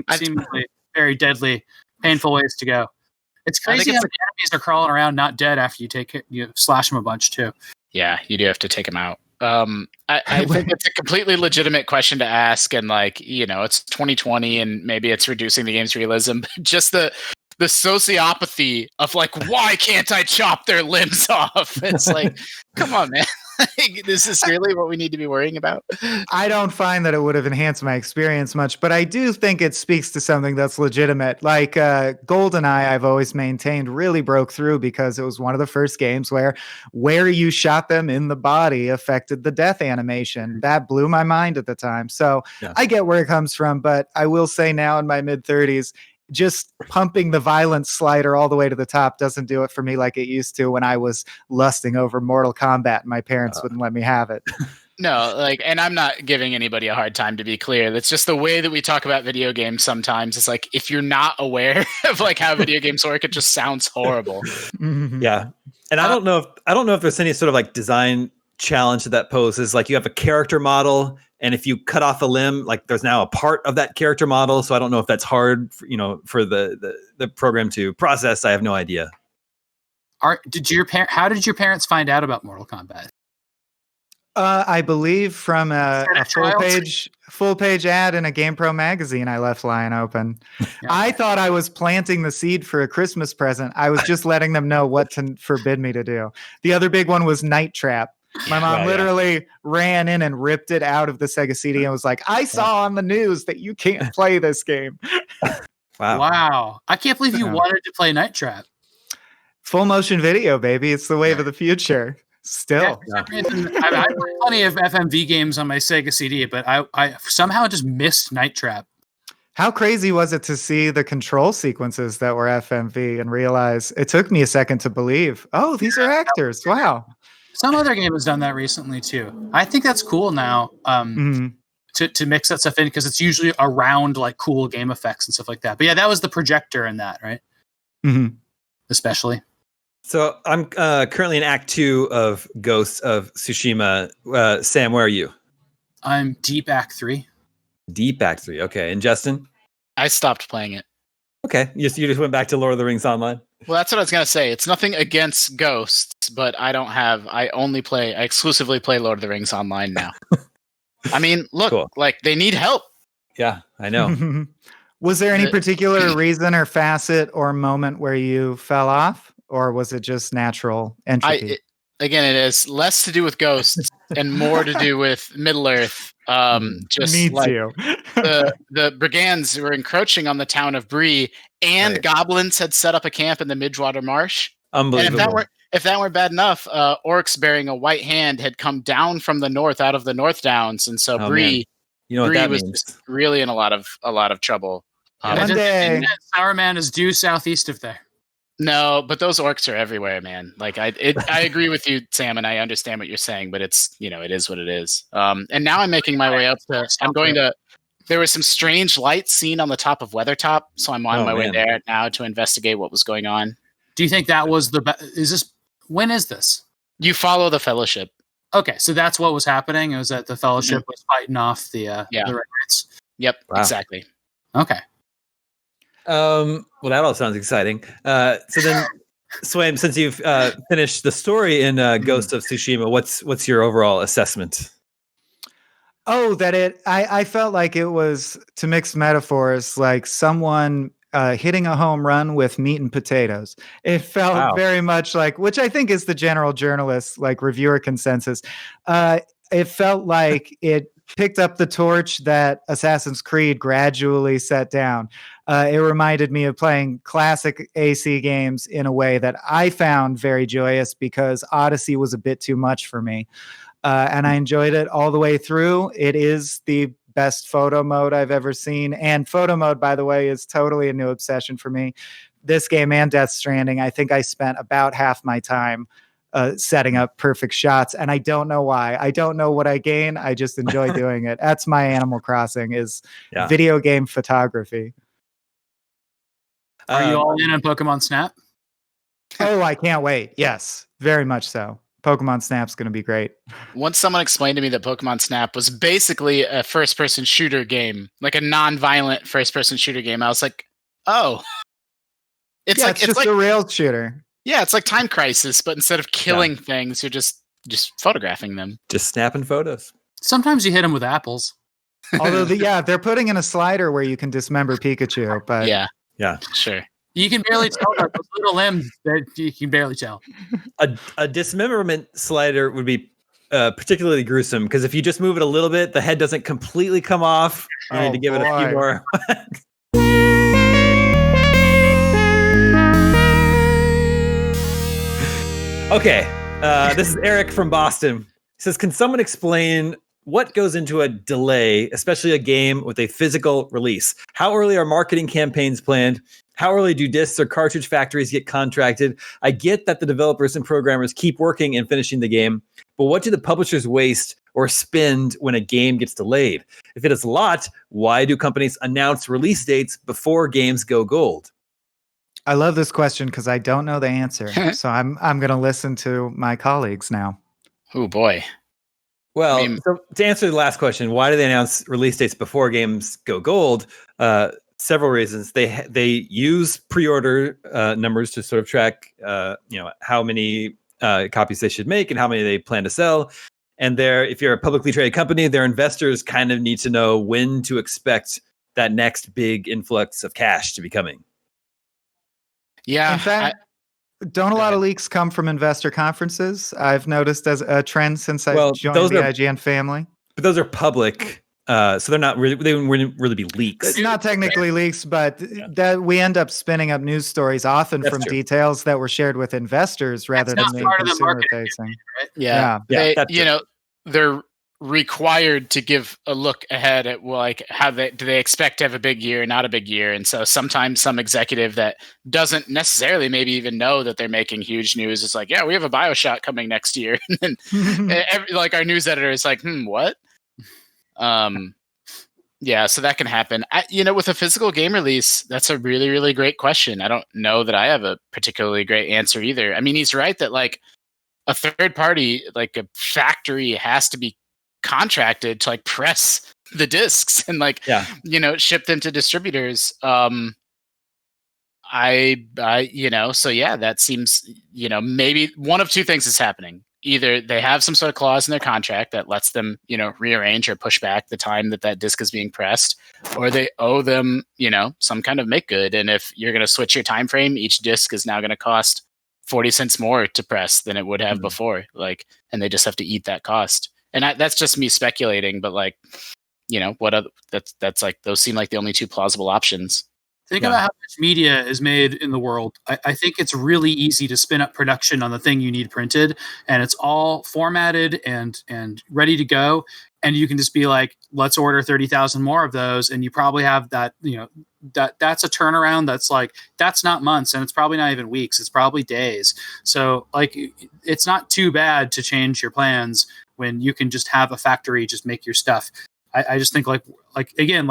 Seemingly very deadly, painful ways to go. It's crazy how the enemies are crawling around not dead after you slash them a bunch too. Yeah, you do have to take them out. I think it's a completely legitimate question to ask, and like, you know, it's 2020 and maybe it's reducing the game's realism, but just the sociopathy of like, why can't I chop their limbs off? It's like, come on, man. This is really what we need to be worrying about. I don't find that it would have enhanced my experience much, but I do think it speaks to something that's legitimate. Like GoldenEye, I've always maintained really broke through because it was one of the first games where you shot them in the body affected the death animation. That blew my mind at the time. So I get where it comes from, but I will say now in my mid-30s, just pumping the violence slider all the way to the top doesn't do it for me like it used to when I was lusting over Mortal Kombat and my parents wouldn't let me have it. No, like, and I'm not giving anybody a hard time, to be clear. That's just the way that we talk about video games sometimes. It's like, if you're not aware of like how video games work, it just sounds horrible. Yeah. And I don't know if there's any sort of like design challenge that poses. Like you have a character model, and if you cut off a limb, like there's now a part of that character model. So I don't know if that's hard for, for the program to process. I have no idea. How did your parents find out about Mortal Kombat? I believe from a full page ad in a GamePro magazine I left lying open. I thought I was planting the seed for a Christmas present. I was just letting them know what to forbid me to do. The other big one was Night Trap. My mom literally ran in and ripped it out of the Sega CD and was like, I saw on the news that you can't play this game. Wow. I can't believe you wanted to play Night Trap. Full motion video, baby. It's the wave of the future. Still. I played plenty of FMV games on my Sega CD, but I somehow just missed Night Trap. How crazy was it to see the control sequences that were FMV and realize it took me a second to believe, oh, these are actors. Wow. Some other game has done that recently too. I think that's cool now to mix that stuff in because it's usually around like cool game effects and stuff like that. But yeah, that was the projector in that, right? Mm-hmm. Especially. So I'm currently in Act 2 of Ghosts of Tsushima. Sam, where are you? I'm deep Act 3. Deep Act 3. Okay. And Justin? I stopped playing it. Okay. You just went back to Lord of the Rings Online? Well, that's what I was going to say. It's nothing against Ghosts, but I exclusively play Lord of the Rings Online now. I mean, look, like they need help. Yeah, I know. Was there any particular reason or facet or moment where you fell off? Or was it just natural entropy? Again, it has less to do with ghosts and more to do with Middle-earth. Just Me like too. the brigands were encroaching on the town of Bree, and goblins had set up a camp in the Midgewater Marsh. Unbelievable. And if that weren't bad enough, orcs bearing a white hand had come down from the north out of the North Downs, and so Bree, Bree was just really in a lot of trouble. One day, Sauerman is due southeast of there. No, but those orcs are everywhere, man. Like I agree with you, Sam, and I understand what you're saying, but it's it is what it is. And now I'm making my way up to. There was some strange lights seen on the top of Weathertop, so I'm on my way there now to investigate what was going on. Do you think that was when is this? You follow the Fellowship. Okay, so that's what was happening. It was that the Fellowship was fighting off the Regrets. Yep, exactly. Okay. Well, that all sounds exciting. So then, Swaim, since you've finished the story in Ghost of Tsushima, what's your overall assessment? Oh, I felt like it was, to mix metaphors, like someone hitting a home run with meat and potatoes. It felt very much like, which I think is the general journalist, like reviewer consensus. It felt like it picked up the torch that Assassin's Creed gradually set down. It reminded me of playing classic AC games in a way that I found very joyous because Odyssey was a bit too much for me. And I enjoyed it all the way through. It is the best photo mode I've ever seen. And photo mode, by the way, is totally a new obsession for me. This game and Death Stranding, I think I spent about half my time setting up perfect shots. And I don't know why. I don't know what I gain. I just enjoy doing it. That's my Animal Crossing is video game photography. Are you all in on Pokemon Snap? Oh, I can't wait. Yes, very much so. Pokemon Snap's going to be great. Once someone explained to me that Pokemon Snap was basically a first-person shooter game, like a non-violent first-person shooter game, I was like, oh. It's just a rail shooter. Yeah, it's like Time Crisis, but instead of killing things, you're just photographing them. Just snapping photos. Sometimes you hit them with apples. Although, they're putting in a slider where you can dismember Pikachu. But yeah, sure. You can barely tell those little limbs that you can barely tell. A dismemberment slider would be particularly gruesome because if you just move it a little bit, the head doesn't completely come off. You need to give it a few more. Okay, this is Eric from Boston. He says, can someone explain what goes into a delay, especially a game with a physical release? How early are marketing campaigns planned? How early do discs or cartridge factories get contracted? I get that the developers and programmers keep working and finishing the game, but what do the publishers waste or spend when a game gets delayed? If it is a lot, why do companies announce release dates before games go gold? I love this question because I don't know the answer. So I'm going to listen to my colleagues now. Oh boy. Well, so to answer the last question, why do they announce release dates before games go gold? Several reasons. They use pre-order numbers to sort of track, how many copies they should make and how many they plan to sell. And if you're a publicly traded company, their investors kind of need to know when to expect that next big influx of cash to be coming. Yeah. In fact, don't a lot of leaks come from investor conferences? I've noticed as a trend since I joined the IGN family. But those are public, so they're not really. They wouldn't really be leaks. It's not technically leaks, but that we end up spinning up news stories often from details that were shared with investors rather than being consumer facing. Right? Yeah. They're required to give a look ahead at how do they expect to have a big year, not a big year. And so sometimes some executive that doesn't necessarily maybe even know that they're making huge news is like, yeah, we have a BioShock coming next year. And then our news editor is like, what? Yeah, so that can happen. With a physical game release, that's a really, really great question. I don't know that I have a particularly great answer either. I mean, he's right that a third party, like a factory, has to be contracted to press the discs and ship them to distributors. So yeah, that seems, maybe one of two things is happening. Either they have some sort of clause in their contract that lets them, rearrange or push back the time that disc is being pressed, or they owe them, some kind of make good. And if you're going to switch your time frame, each disc is now going to cost 40 cents more to press than it would have before. And they just have to eat that cost. And that's just me speculating, but those seem like the only two plausible options. Think about how much media is made in the world. I think it's really easy to spin up production on the thing you need printed, and it's all formatted and ready to go. And you can just be like, let's order 30,000 more of those. And you probably have that, that's a turnaround. That's not months, and it's probably not even weeks. It's probably days. So it's not too bad to change your plans when you can just have a factory just make your stuff. I just think again,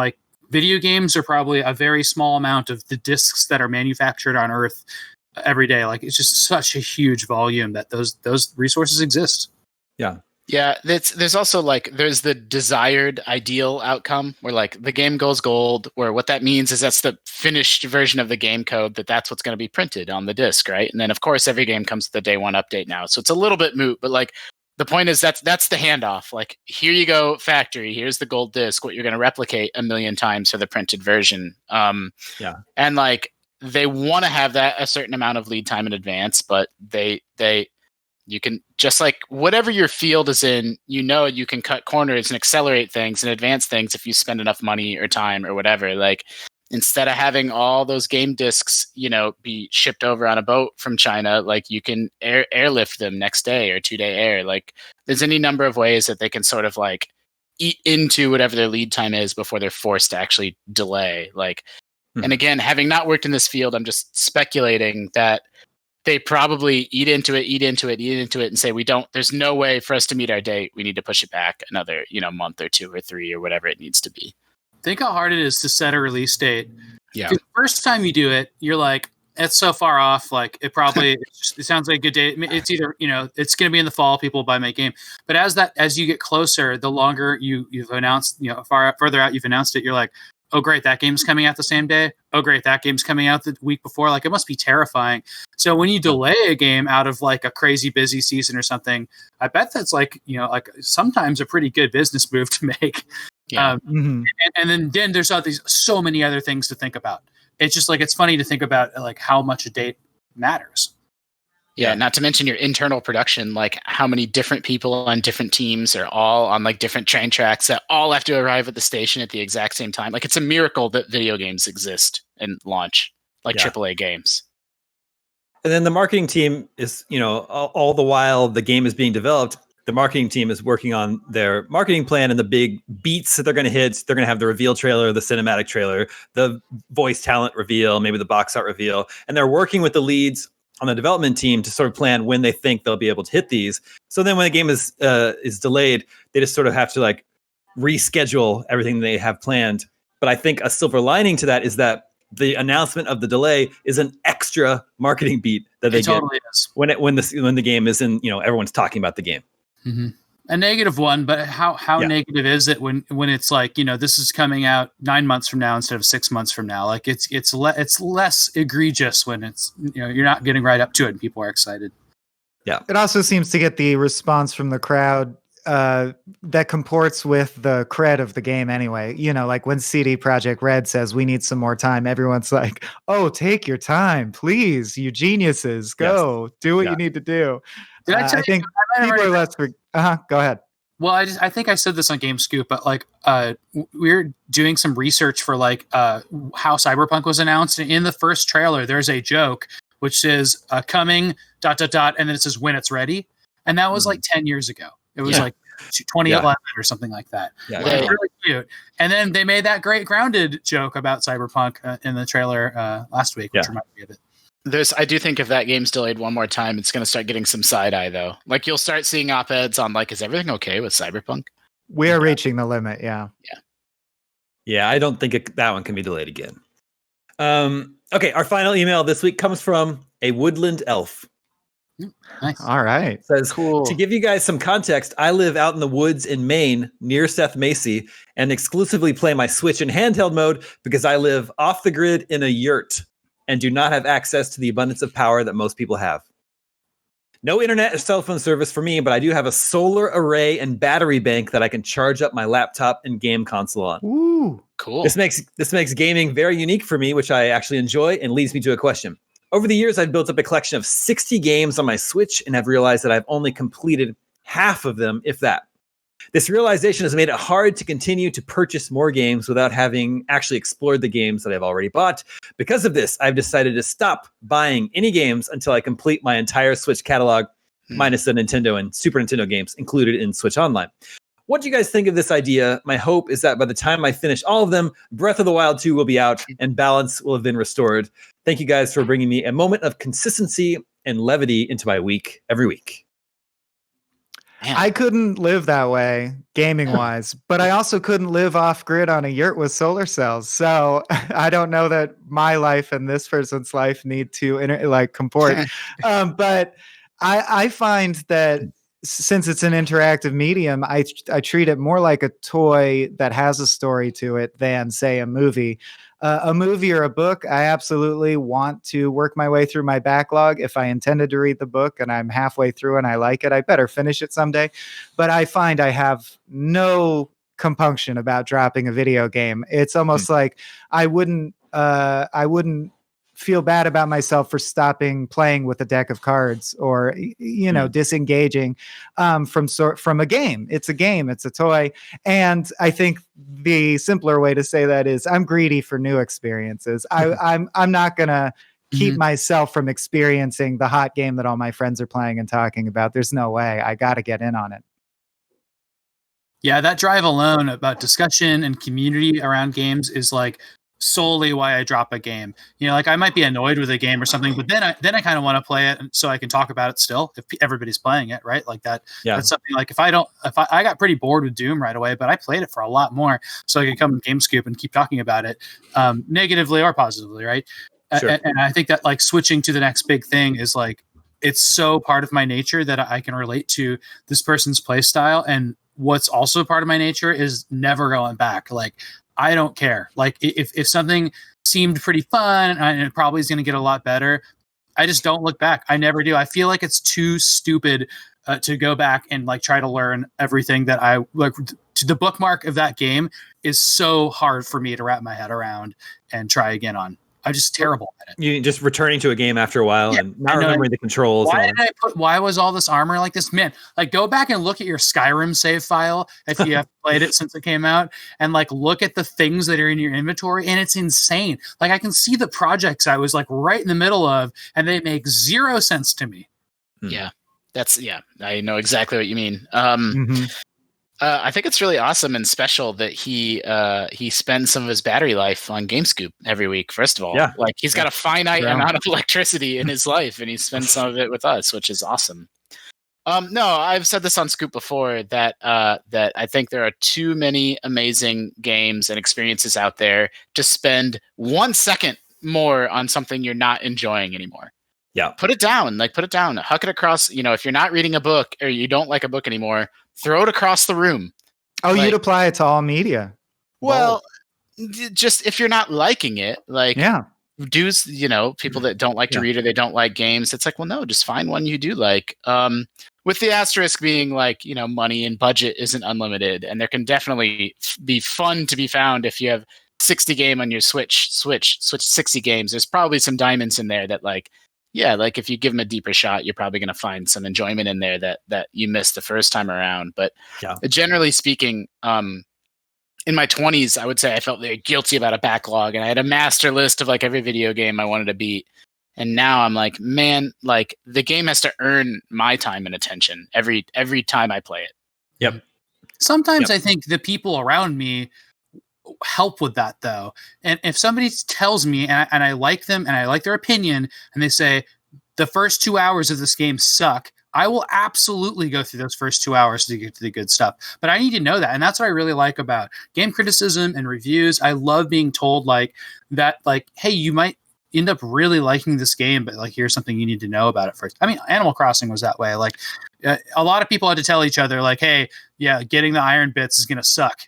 video games are probably a very small amount of the discs that are manufactured on Earth every day. It's just such a huge volume that those resources exist. Yeah. Yeah. There's also there's the desired ideal outcome where the game goes gold, where what that means is that's the finished version of the game code, that's what's going to be printed on the disc. Right. And then of course every game comes with the day one update now. So it's a little bit moot, but the point is that's the handoff. Here you go, factory. Here's the gold disc. What you're going to replicate 1 million times for the printed version. And they want to have that a certain amount of lead time in advance, but you can just whatever your field is in, you can cut corners and accelerate things and advance things if you spend enough money or time or whatever. Instead of having all those game discs, be shipped over on a boat from China, you can airlift them next day or 2-day air. There's any number of ways that they can sort of eat into whatever their lead time is before they're forced to actually delay. And again, having not worked in this field, I'm just speculating that they probably eat into it and say, there's no way for us to meet our date. We need to push it back another, month or 2 or 3 or whatever it needs to be. Think how hard it is to set a release date. Yeah. The first time you do it, you're like, it's so far off. It probably it sounds like a good day. It's either it's going to be in the fall. People buy my game, but as you get closer, the longer you've announced, further out you've announced it, you're like, oh great, that game's coming out the same day. Oh great, that game's coming out the week before. It must be terrifying. So when you delay a game out of a crazy busy season or something, I bet that's sometimes a pretty good business move to make. Yeah. And then there's so many other things to think about. It's just it's funny to think about how much a date matters. Yeah, not to mention your internal production, like how many different people on different teams are all on like different train tracks that all have to arrive at the station at the exact same time. Like it's a miracle that video games exist and launch like AAA games. And then the marketing team is, all the while the game is being developed, the marketing team is working on their marketing plan and the big beats that they're going to hit. They're going to have the reveal trailer, the cinematic trailer, the voice talent reveal, maybe the box art reveal. And they're working with the leads on the development team to sort of plan when they think they'll be able to hit these. So then when the game is delayed, they just sort of have to like reschedule everything they have planned. But I think a silver lining to that is that the announcement of the delay is an extra marketing beat that they get when the game is in, everyone's talking about the game. Mm-hmm. A negative one, but how negative is it when it's like, this is coming out 9 months from now instead of 6 months from now? Like it's less egregious when it's, you're not getting right up to it and people are excited. Yeah. It also seems to get the response from the crowd that comports with the cred of the game anyway. Like when CD Projekt Red says we need some more time, everyone's like, oh, take your time, please, you geniuses, go do what you need to do. I think people are less. Go ahead. Well, I think I said this on Game Scoop, but like we're doing some research for like how Cyberpunk was announced. And in the first trailer, there's a joke which says coming ... and then it says when it's ready, and that was like 10 years ago. It was like 2011 or something like that. Yeah, it was really cute. And then they made that great grounded joke about Cyberpunk in the trailer last week, which reminded me of it. I do think if that game's delayed one more time, it's going to start getting some side eye though. Like you'll start seeing op-eds on like, is everything okay with Cyberpunk? We're reaching the limit. Yeah. Yeah. I don't think that one can be delayed again. Okay. Our final email this week comes from a woodland elf. Nice. All right. It says, cool. To give you guys some context, I live out in the woods in Maine near Seth Macy and exclusively play my Switch in handheld mode because I live off the grid in a yurt and do not have access to the abundance of power that most people have. No internet or cell phone service for me, but I do have a solar array and battery bank that I can charge up my laptop and game console on. Ooh, cool. This makes gaming very unique for me, which I actually enjoy, and leads me to a question. Over the years, I've built up a collection of 60 games on my Switch and have realized that I've only completed half of them, if that. This realization has made it hard to continue to purchase more games without having actually explored the games that I've already bought. Because of this, I've decided to stop buying any games until I complete my entire Switch catalog, minus the Nintendo and Super Nintendo games included in Switch Online. What do you guys think of this idea? My hope is that by the time I finish all of them, Breath of the Wild 2 will be out and balance will have been restored. Thank you guys for bringing me a moment of consistency and levity into my week every week. Man. I couldn't live that way gaming wise, but I also couldn't live off grid on a yurt with solar cells. So I don't know that my life and this person's life need to comport. But I find that since it's an interactive medium, I treat it more like a toy that has a story to it than, say, a movie. A movie or a book, I absolutely want to work my way through my backlog. If I intended to read the book and I'm halfway through and I like it, I better finish it someday. But I find I have no compunction about dropping a video game. It's almost like I wouldn't feel bad about myself for stopping playing with a deck of cards or, disengaging from a game. It's a game, it's a toy. And I think the simpler way to say that is I'm greedy for new experiences. I'm not going to keep myself from experiencing the hot game that all my friends are playing and talking about. There's no way. I got to get in on it. Yeah, that drive alone about discussion and community around games is like solely why I drop a game. Like I might be annoyed with a game or something, but then I kind of want to play it so I can talk about it still if everybody's playing it, right? Like that. Yeah. That's something like if I got pretty bored with Doom right away, but I played it for a lot more so I could come in Game Scoop and keep talking about it, negatively or positively, right? Sure. And I think that like switching to the next big thing is like it's so part of my nature that I can relate to this person's play style. And what's also part of my nature is never going back. Like I don't care. Like if something seemed pretty fun and it probably is going to get a lot better, I just don't look back. I never do. I feel like it's too stupid to go back and like try to learn everything that I like. To the bookmark of that game is so hard for me to wrap my head around and try again on. I'm just terrible at it. You just returning to a game after a while and not remembering the controls. Why was all this armor like this? Man, like go back and look at your Skyrim save file if you have played it since it came out, and like look at the things that are in your inventory, and it's insane. Like I can see the projects I was like right in the middle of, and they make zero sense to me. Yeah, I know exactly what you mean. Mm-hmm. I think it's really awesome and special that he spends some of his battery life on GameScoop every week. First of all, like he's got a finite amount of electricity in his life, and he spends some of it with us, which is awesome. No, I've said this on Scoop before that I think there are too many amazing games and experiences out there to spend 1 second more on something you're not enjoying anymore. Yeah, put it down, huck it across. If you're not reading a book or you don't like a book anymore, throw it across the room. Oh, you'd apply it to all media. Well, just if you're not liking it, people that don't like to read or they don't like games, it's like, well, no, just find one you do like. With the asterisk being like, money and budget isn't unlimited, and there can definitely be fun to be found if you have 60 game on your Switch 60 games. There's probably some diamonds in there that like if you give them a deeper shot, you're probably going to find some enjoyment in there that you missed the first time around. But generally speaking, in my 20s, I would say I felt very guilty about a backlog, and I had a master list of like every video game I wanted to beat. And now I'm like, man, like the game has to earn my time and attention every time I play it. Yep. Sometimes I think the people around me help with that though. And if somebody tells me and I like them and I like their opinion and they say the first 2 hours of this game suck, I will absolutely go through those first 2 hours to get to the good stuff. But I need to know that. And that's what I really like about game criticism and reviews. I love being told like that, like, hey, you might end up really liking this game, but like, here's something you need to know about it first. I mean, Animal Crossing was that way. Like a lot of people had to tell each other like, hey, getting the iron bits is going to suck.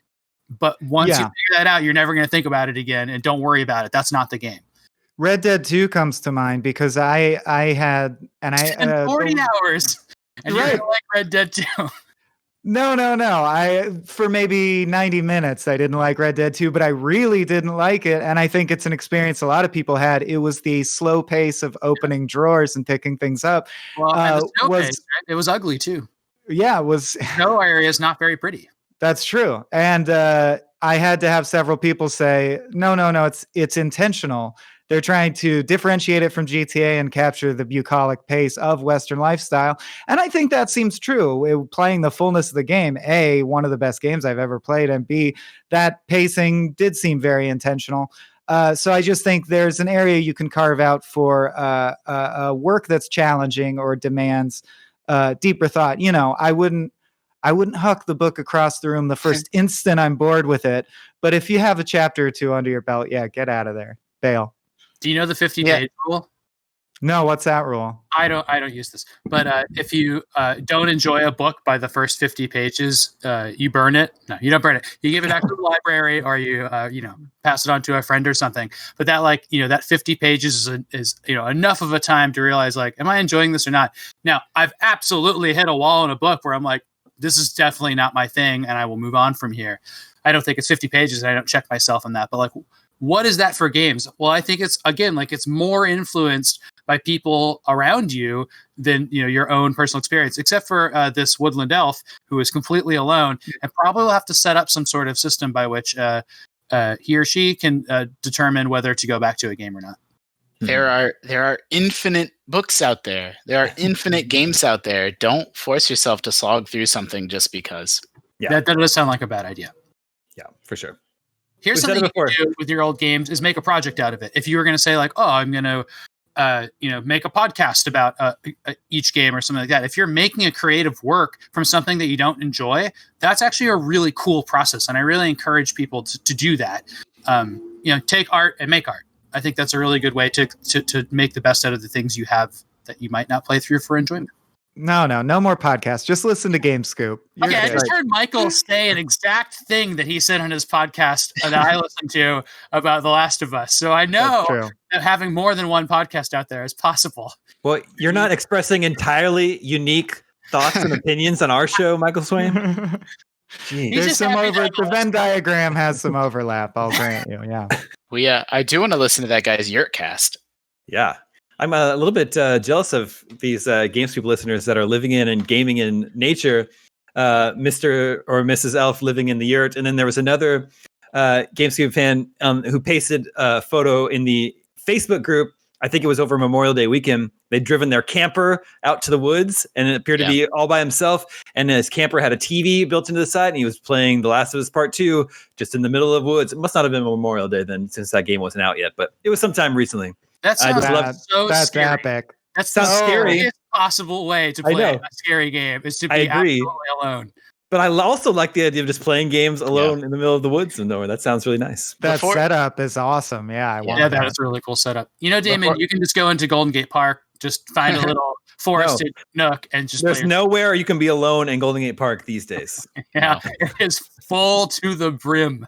But once you figure that out, you're never going to think about it again, and don't worry about it. That's not the game. Red Dead 2 comes to mind because I had 40 hours, and you're gonna like Red Dead 2. No. For maybe 90 minutes, I didn't like Red Dead 2, but I really didn't like it, and I think it's an experience a lot of people had. It was the slow pace of opening drawers and picking things up. Well, and the snow pace, it was ugly too. Yeah, it was. Snow area is not very pretty. That's true. And I had to have several people say, no, it's intentional. They're trying to differentiate it from GTA and capture the bucolic pace of Western lifestyle. And I think that seems true. Playing the fullness of the game, A, one of the best games I've ever played, and B, that pacing did seem very intentional. So I just think there's an area you can carve out for work that's challenging or demands deeper thought. I wouldn't huck the book across the room the first instant I'm bored with it. But if you have a chapter or two under your belt, get out of there. Bail. Do you know the 50-page rule? No, what's that rule? I don't use this. But if you don't enjoy a book by the first 50 pages, you burn it. No, you don't burn it. You give it back to the library, or you pass it on to a friend or something. But that that 50 pages is enough of a time to realize like, am I enjoying this or not? Now, I've absolutely hit a wall in a book where I'm like, this is definitely not my thing, and I will move on from here. I don't think it's 50 pages, and I don't check myself on that. But like, what is that for games? Well, I think it's, again, like it's more influenced by people around you than your own personal experience, except for this woodland elf who is completely alone and probably will have to set up some sort of system by which he or she can determine whether to go back to a game or not. There are infinite books out there. There are infinite games out there. Don't force yourself to slog through something just because. Yeah, that does sound like a bad idea. Yeah, for sure. Here's something you can do with your old games is make a project out of it. If you were going to say like, oh, I'm going to, make a podcast about each game or something like that. If you're making a creative work from something that you don't enjoy, that's actually a really cool process. And I really encourage people to do that. Take art and make art. I think that's a really good way to make the best out of the things you have that you might not play through for enjoyment. No more podcasts. Just listen to Game Scoop. Okay, I just heard Michael say an exact thing that he said on his podcast that I listened to about The Last of Us. So I know that having more than one podcast out there is possible. Well, you're not expressing entirely unique thoughts and opinions on our show, Michael Swain. There's some the Venn diagram has some overlap, I'll grant you. Yeah. I do want to listen to that guy's Yurtcast. Yeah. I'm a little bit jealous of these GameScoop listeners that are living in and gaming in nature. Mr. or Mrs. Elf living in the yurt. And then there was another GameScoop fan who pasted a photo in the Facebook group. I think it was over Memorial Day weekend. They'd driven their camper out to the woods, and it appeared to be all by himself. And his camper had a TV built into the side, and he was playing The Last of Us Part 2 just in the middle of woods. It must not have been Memorial Day then, since that game wasn't out yet, but it was sometime recently. That's that's scary. epic. That's Sounds scary. The possible way to play a scary game is to be absolutely alone. But I also like the idea of just playing games alone in the middle of the woods and nowhere. That sounds really nice. That setup is awesome. Yeah, that is a really cool setup. You know, Damon, you can just go into Golden Gate Park, just find a little forested nook, and just. There's nowhere you can be alone in Golden Gate Park these days. It is full to the brim.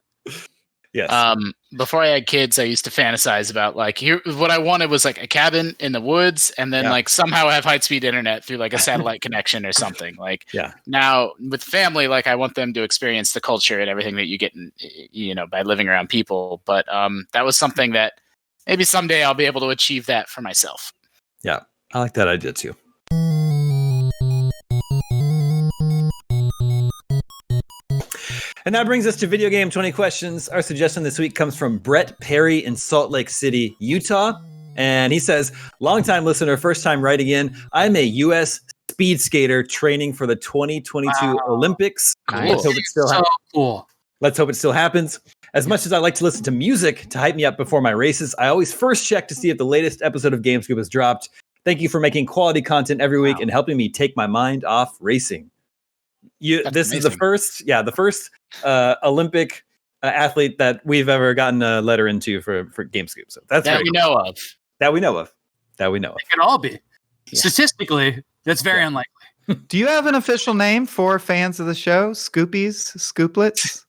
Yes. Before I had kids, I used to fantasize about what I wanted was like a cabin in the woods, and then like somehow have high-speed internet through like a satellite connection or something. Now with family, like I want them to experience the culture and everything that you get, by living around people. But that was something that maybe someday I'll be able to achieve that for myself. Yeah, I like that idea too. And that brings us to Video Game 20 Questions. Our suggestion this week comes from Brett Perry in Salt Lake City, Utah. And he says, longtime listener, first time writing in, I'm a U.S. speed skater training for the 2022 Olympics. Nice. Let's hope it still cool. Let's hope it still happens. As much as I like to listen to music to hype me up before my races, I always first check to see if the latest episode of GameScoop has dropped. Thank you for making quality content every week and helping me take my mind off racing. This is the first Olympic athlete that we've ever gotten a letter into for GameScoop. So that's that we know of. That we know of. It can all be. Statistically, that's very unlikely. Do you have an official name for fans of the show? Scoopies? Scooplets?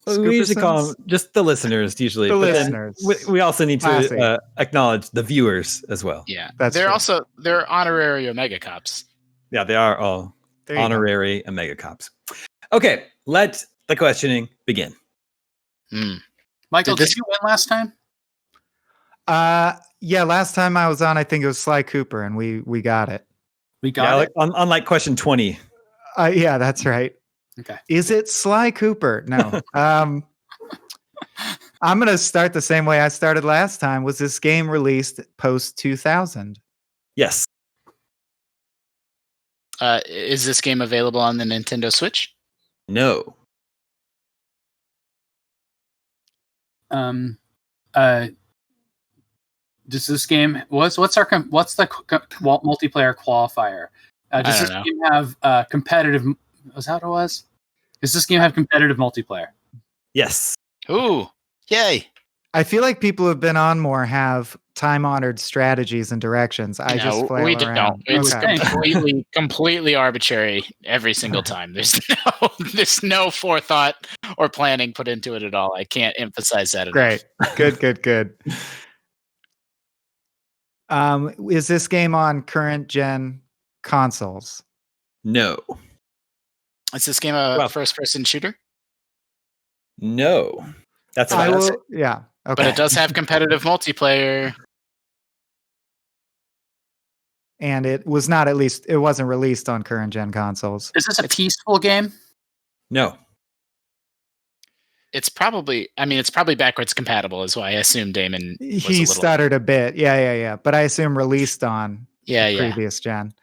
We usually call them just the listeners, usually. The listeners. We also need to acknowledge the viewers as well. Yeah. They're honorary Omega Cops. Yeah, they are all honorary Omega Cops. Okay, let the questioning begin. Michael, did you win last time? Yeah, last time I was on, I think it was Sly Cooper, and we got it. We got it? On question 20. Yeah, that's right. Okay. Is it Sly Cooper? No. I'm going to start the same way I started last time. Was this game released post 2000? Yes. Is this game available on the Nintendo Switch? No. Does this game what's the multiplayer qualifier? Does this game have competitive? Was that what it was? Does this game have competitive multiplayer? Yes. Ooh, yay! I feel like people who have been on more have time-honored strategies and directions. We don't. It's completely arbitrary every single time. There's no forethought or planning put into it at all. I can't emphasize that enough. Great. Good. Is this game on current gen consoles? No. Is this game a first-person shooter? No. That's yeah. Okay. But it does have competitive multiplayer. And it wasn't released on current gen consoles. Is this a peaceful game? No. It's probably backwards compatible, is why I assume Damon he stuttered a bit. Yeah. But I assume released on previous gen.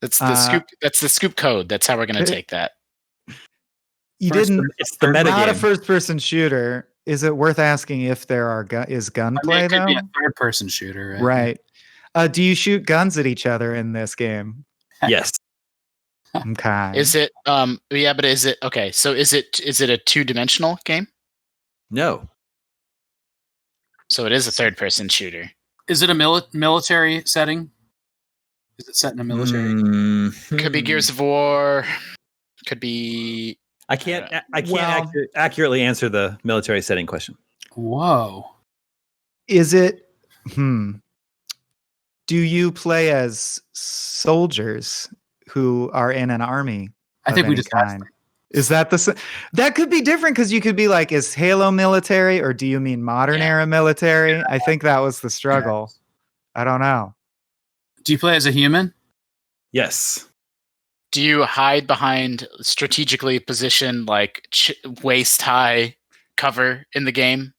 That's the scoop. That's the scoop code. That's how we're going to take that. It's the meta not game. A first-person shooter. Is it worth asking if there is gunplay? It could be a third-person shooter, right? Do you shoot guns at each other in this game? Yes. Okay. Is it? Yeah, but is it okay? So is it a two-dimensional game? No. So it is a third-person shooter. Is it a military setting? Is it set in a military? Could be Gears of War. Could be. I can't accurately answer the military setting question. Whoa. Is it? Do you play as soldiers who are in an army? I think we just asked. Is that that could be different because you could be like, is Halo military or do you mean modern era military? I think that was the struggle. I don't know. Do you play as a human? Yes. Do you hide behind strategically positioned, like waist high cover in the game?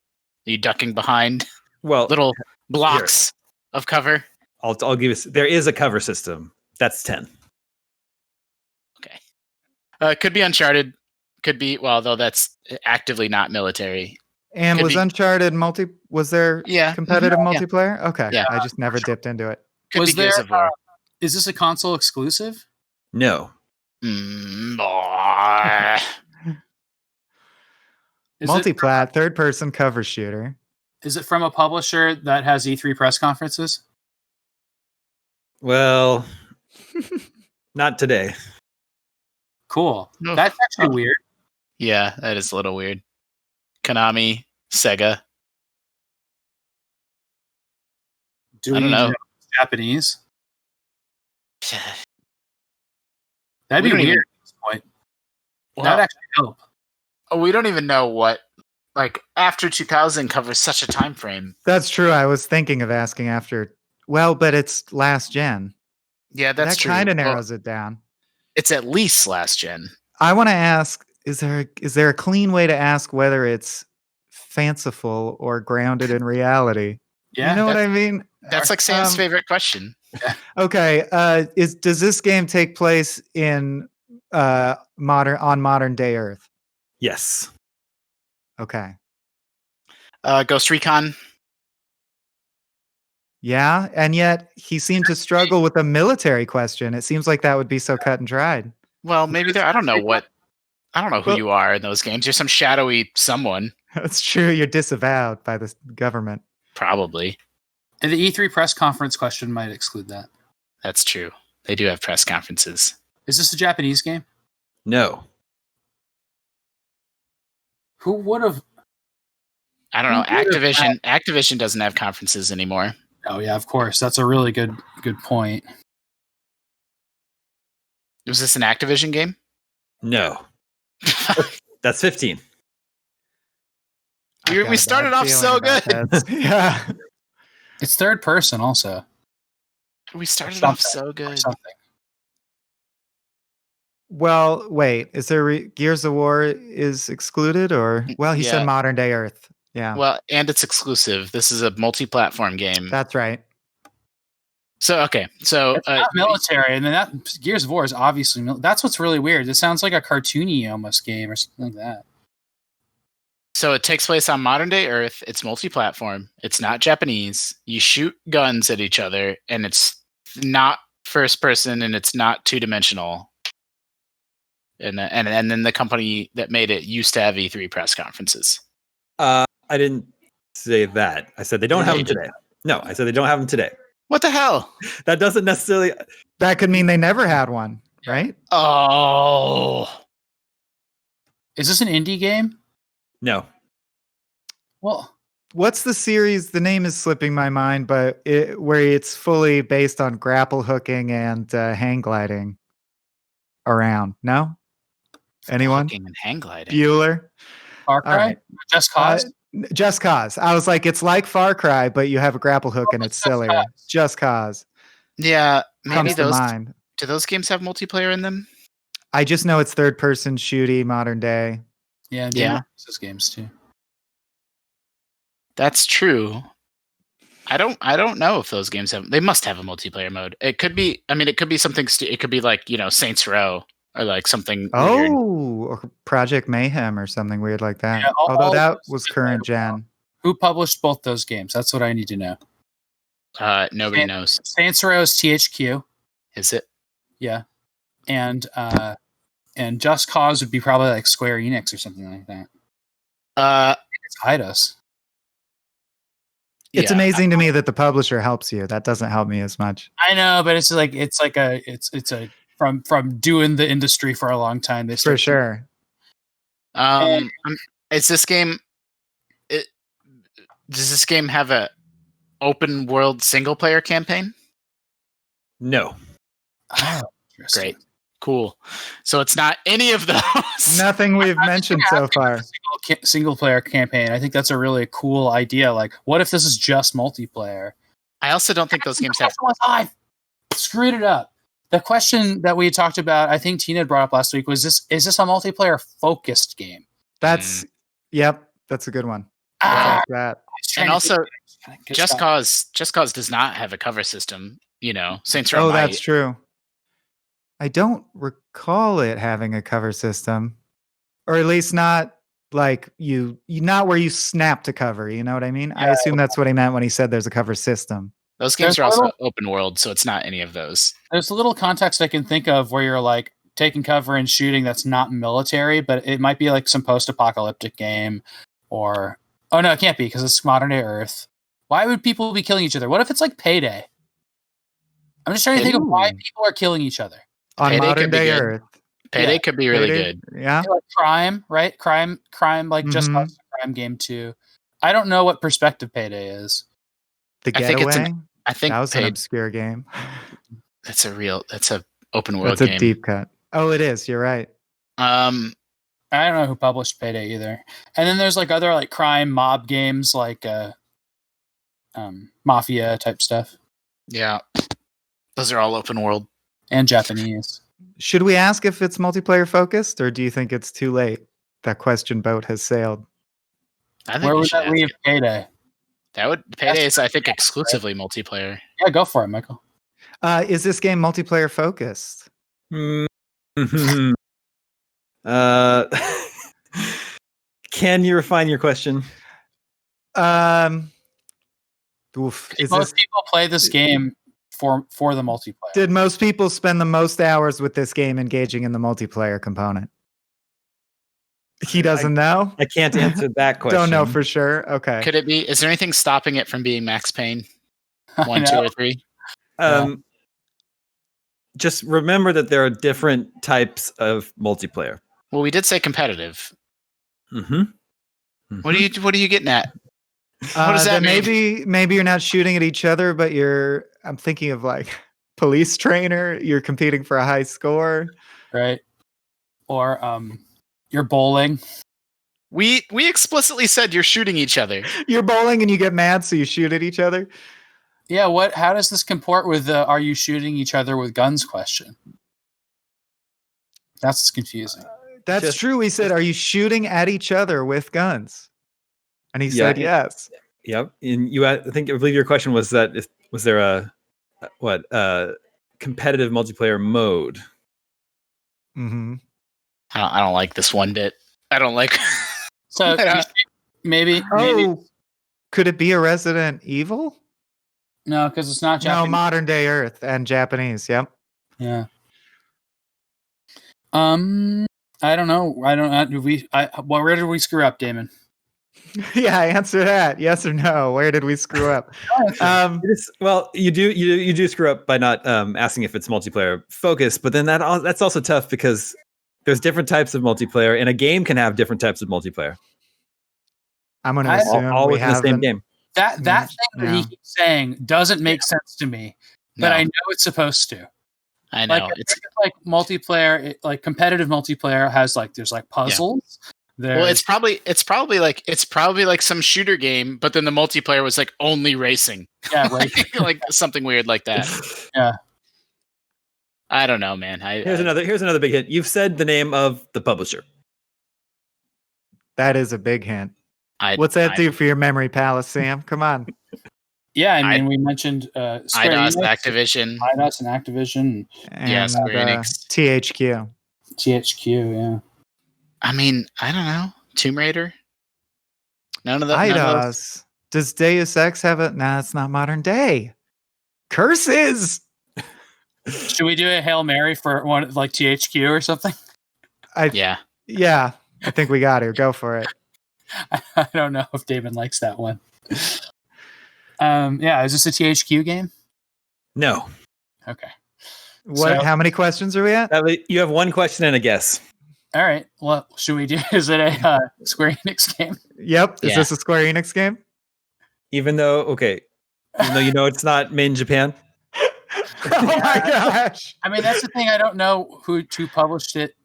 Are you ducking behind little blocks of cover? I'll give you. There is a cover system. That's 10. Okay. Could be Uncharted. Could be, well, though that's actively not military. And Could was be, Uncharted was there competitive multiplayer? Okay. Yeah. I just never dipped into it. Could be Gears of War. Is this a console exclusive? No. Multiplat, third person cover shooter. Is it from a publisher that has E3 press conferences? Well, not today. Cool. That's actually weird. Yeah, that is a little weird. Konami, Sega. Do we know Japanese? That'd be weird at this point. That'd actually help. Oh, we don't even know what, like, after 2000 covers such a time frame. That's true. I was thinking of asking after. Well, but it's last gen. Yeah, that's true. That kind of narrows it down. It's at least last gen. I want to ask: is there a clean way to ask whether it's fanciful or grounded in reality? Yeah, you know what I mean. That's like Sam's favorite question. Okay, does this game take place in modern day Earth? Yes. Okay. Ghost Recon. Yeah, and yet he seemed to struggle with a military question. It seems like that would be so cut and dried. Well, maybe I don't know who you are in those games. You're some shadowy someone. That's true. You're disavowed by the government. Probably. And the E3 press conference question might exclude that. That's true. They do have press conferences. Is this a Japanese game? No. Who would have? I don't know. Activision doesn't have conferences anymore. Oh yeah, of course. That's a really good point. Was this an Activision game? No. That's 15. We started off so good. Yeah. It's third person also. We started off so good. Well, wait. Is there Gears of War is excluded or? Well, he said modern day Earth. Yeah. Well, and it's exclusive. This is a multi-platform game. That's right. So okay, so it's not military, and then that Gears of War is obviously that's what's really weird. It sounds like a cartoony almost game or something like that. So it takes place on modern day Earth. It's multi-platform. It's not Japanese. You shoot guns at each other, and it's not first person, and it's not 2-dimensional. And then the company that made it used to have E3 press conferences. I didn't say that. I said they don't have them today. No, I said they don't have them today. What the hell? That doesn't necessarily. That could mean they never had one, right? Oh. Is this an indie game? No. Well, what's the series? The name is slipping my mind, but where it's fully based on grapple hooking and hang gliding around. No? Anyone? Hooking and hang gliding. Bueller? Far Cry? Right. Just Cause? Just Cause. I was like, it's like Far Cry, but you have a grapple hook and it's sillier. Just Cause. Yeah, maybe those. Mind. Do those games have multiplayer in them? I just know it's third person shooty, modern day. Yeah. Those games too. That's true. I don't know if those games have. They must have a multiplayer mode. It could be. I mean, it could be something. It could be like Saints Row or like something. Weird. Or Project Mayhem or something weird like that. Yeah, although that was current gen. Who published both those games? That's what I need to know. Nobody knows. Saints Row is THQ. Is it? Yeah, and Just Cause would be probably like Square Enix or something like that. It's Eidos. It's amazing to me that the publisher helps you. That doesn't help me as much. I know, but it's a from doing the industry for a long time. For sure. Is this game? Does this game have a open world single player campaign? No. Oh, great. Cool. So it's not any of those. Nothing we've mentioned so far. Single player campaign. I think that's a really cool idea. Like, what if this is just multiplayer? I also don't think those games have. I screwed it up. The question that we talked about, I think Tina brought up last week, was is this a multiplayer focused game? That's that's a good one. That. And also, Just Cause does not have a cover system. Saints Row. Oh, that's true. I don't recall it having a cover system, or at least not like not where you snap to cover. You know what I mean? I assume that's what he meant when he said there's a cover system. Those games are also open world, so it's not any of those. There's a little context I can think of where you're like taking cover and shooting that's not military, but it might be like some post-apocalyptic game or... Oh, no, it can't be because it's modern day Earth. Why would people be killing each other? What if it's like Payday? I'm just trying to think of why people are killing each other. On Payday modern day Earth. Payday could be really good. Yeah. Like crime, right? Crime, like Just Cause Crime game too. I don't know what perspective Payday is. The Getaway? I think that was an obscure game. That's a open world game. That's a deep cut. Oh, it is. You're right. I don't know who published Payday either. And then there's like other like crime mob games like Mafia type stuff. Yeah. Those are all open world. And Japanese. Should we ask if it's multiplayer focused, or do you think it's too late? That question boat has sailed. Where would that leave Payday? Payday is, I think, exclusively multiplayer. Yeah, go for it, Michael. Is this game multiplayer focused? Can you refine your question? Most people play this game for the multiplayer. Did most people spend the most hours with this game engaging in the multiplayer component? He doesn't know? I can't answer that question. Don't know for sure. Okay. Could it be? Is there anything stopping it from being Max Payne 1, 2, or 3? Just remember that there are different types of multiplayer. Well, we did say competitive. What are you getting at? What does that mean? Maybe you're not shooting at each other, but I'm thinking of like police trainer. You're competing for a high score, right? Or you're bowling. We explicitly said you're shooting each other. You're bowling and you get mad, so you shoot at each other. Yeah. How does this comport with the "Are you shooting each other with guns?" question? That's confusing. That's true. We said, "Are you shooting at each other with guns?" And he said, "Yes." Yep. And I believe your question was that was there a competitive multiplayer mode? I don't like this one bit. I don't like. So maybe. Could it be a Resident Evil? No, because it's not Japanese. No, modern day Earth and Japanese. Yep. Yeah. I don't know. Where did we screw up, Damon? Yeah, answer that. Yes or no? Where did we screw up? Well, you do screw up by not asking if it's multiplayer focused, but then that's also tough because there's different types of multiplayer, and a game can have different types of multiplayer. I'm going to assume all within the same game. That thing that he keeps saying doesn't make sense to me, but I know it's supposed to. I know it's like multiplayer, like competitive multiplayer has like there's like puzzles. Yeah. Well, it's probably like some shooter game, but then the multiplayer was like only racing. Yeah, right. Like something weird like that. Yeah. I don't know, man. Here's another big hint. You've said the name of the publisher. That is a big hint. What's that do for your memory palace, Sam? Come on. Yeah, I mean, we mentioned IDOS, Activision. IDOS and Activision. And Square Enix. THQ. THQ, yeah. I mean, I don't know. Tomb Raider? None of that. IDOS. Does Deus Ex have a... Nah, it's not modern day. Curses! Should we do a Hail Mary for one like THQ or something? Yeah. Yeah, I think we got to. Go for it. I don't know if David likes that one. Yeah, is this a THQ game? No. Okay. How many questions are we at? You have one question and a guess. All right. Well, should we do? Is it a Square Enix game? Yep. Is this a Square Enix game? Even though you know it's not made in Japan. Oh my gosh! I mean, that's the thing. I don't know who published it.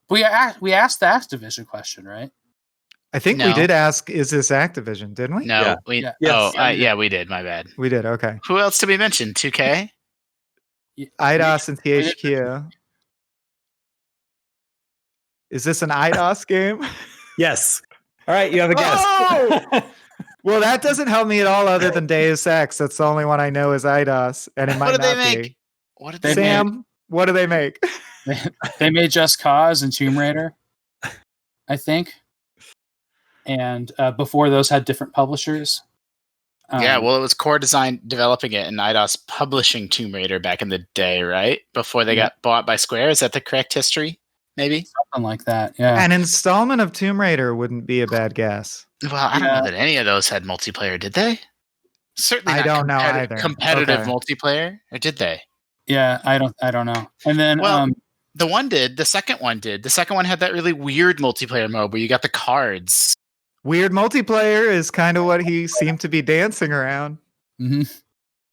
We asked the Activision question, right? I think we did ask, "Is this Activision?" Didn't we? No, we. Yeah. Oh, Yes. we did. My bad. We did. Okay. Who else did we mention? 2K. IDOS and THQ. Is this an IDOS game? Yes. All right, you have a guess. Oh! Well, that doesn't help me at all other than Deus Ex. That's the only one I know is IDOS, and it might What did not they be. make? What did they Sam, what do they make? They made Just Cause and Tomb Raider, I think. And before those had different publishers. Yeah, well, it was Core Design developing it and IDOS publishing Tomb Raider back in the day, right? Before they got bought by Square. Is that the correct history? Maybe? Something like that, yeah. An installment of Tomb Raider wouldn't be a bad guess. Well, I don't know that any of those had multiplayer, did they? Certainly I not don't know either. competitive Okay. multiplayer, or did they? Yeah, I don't know. And then the one did. The second one did. The second one had that really weird multiplayer mode where you got the cards. Weird multiplayer is kind of what he seemed to be dancing around.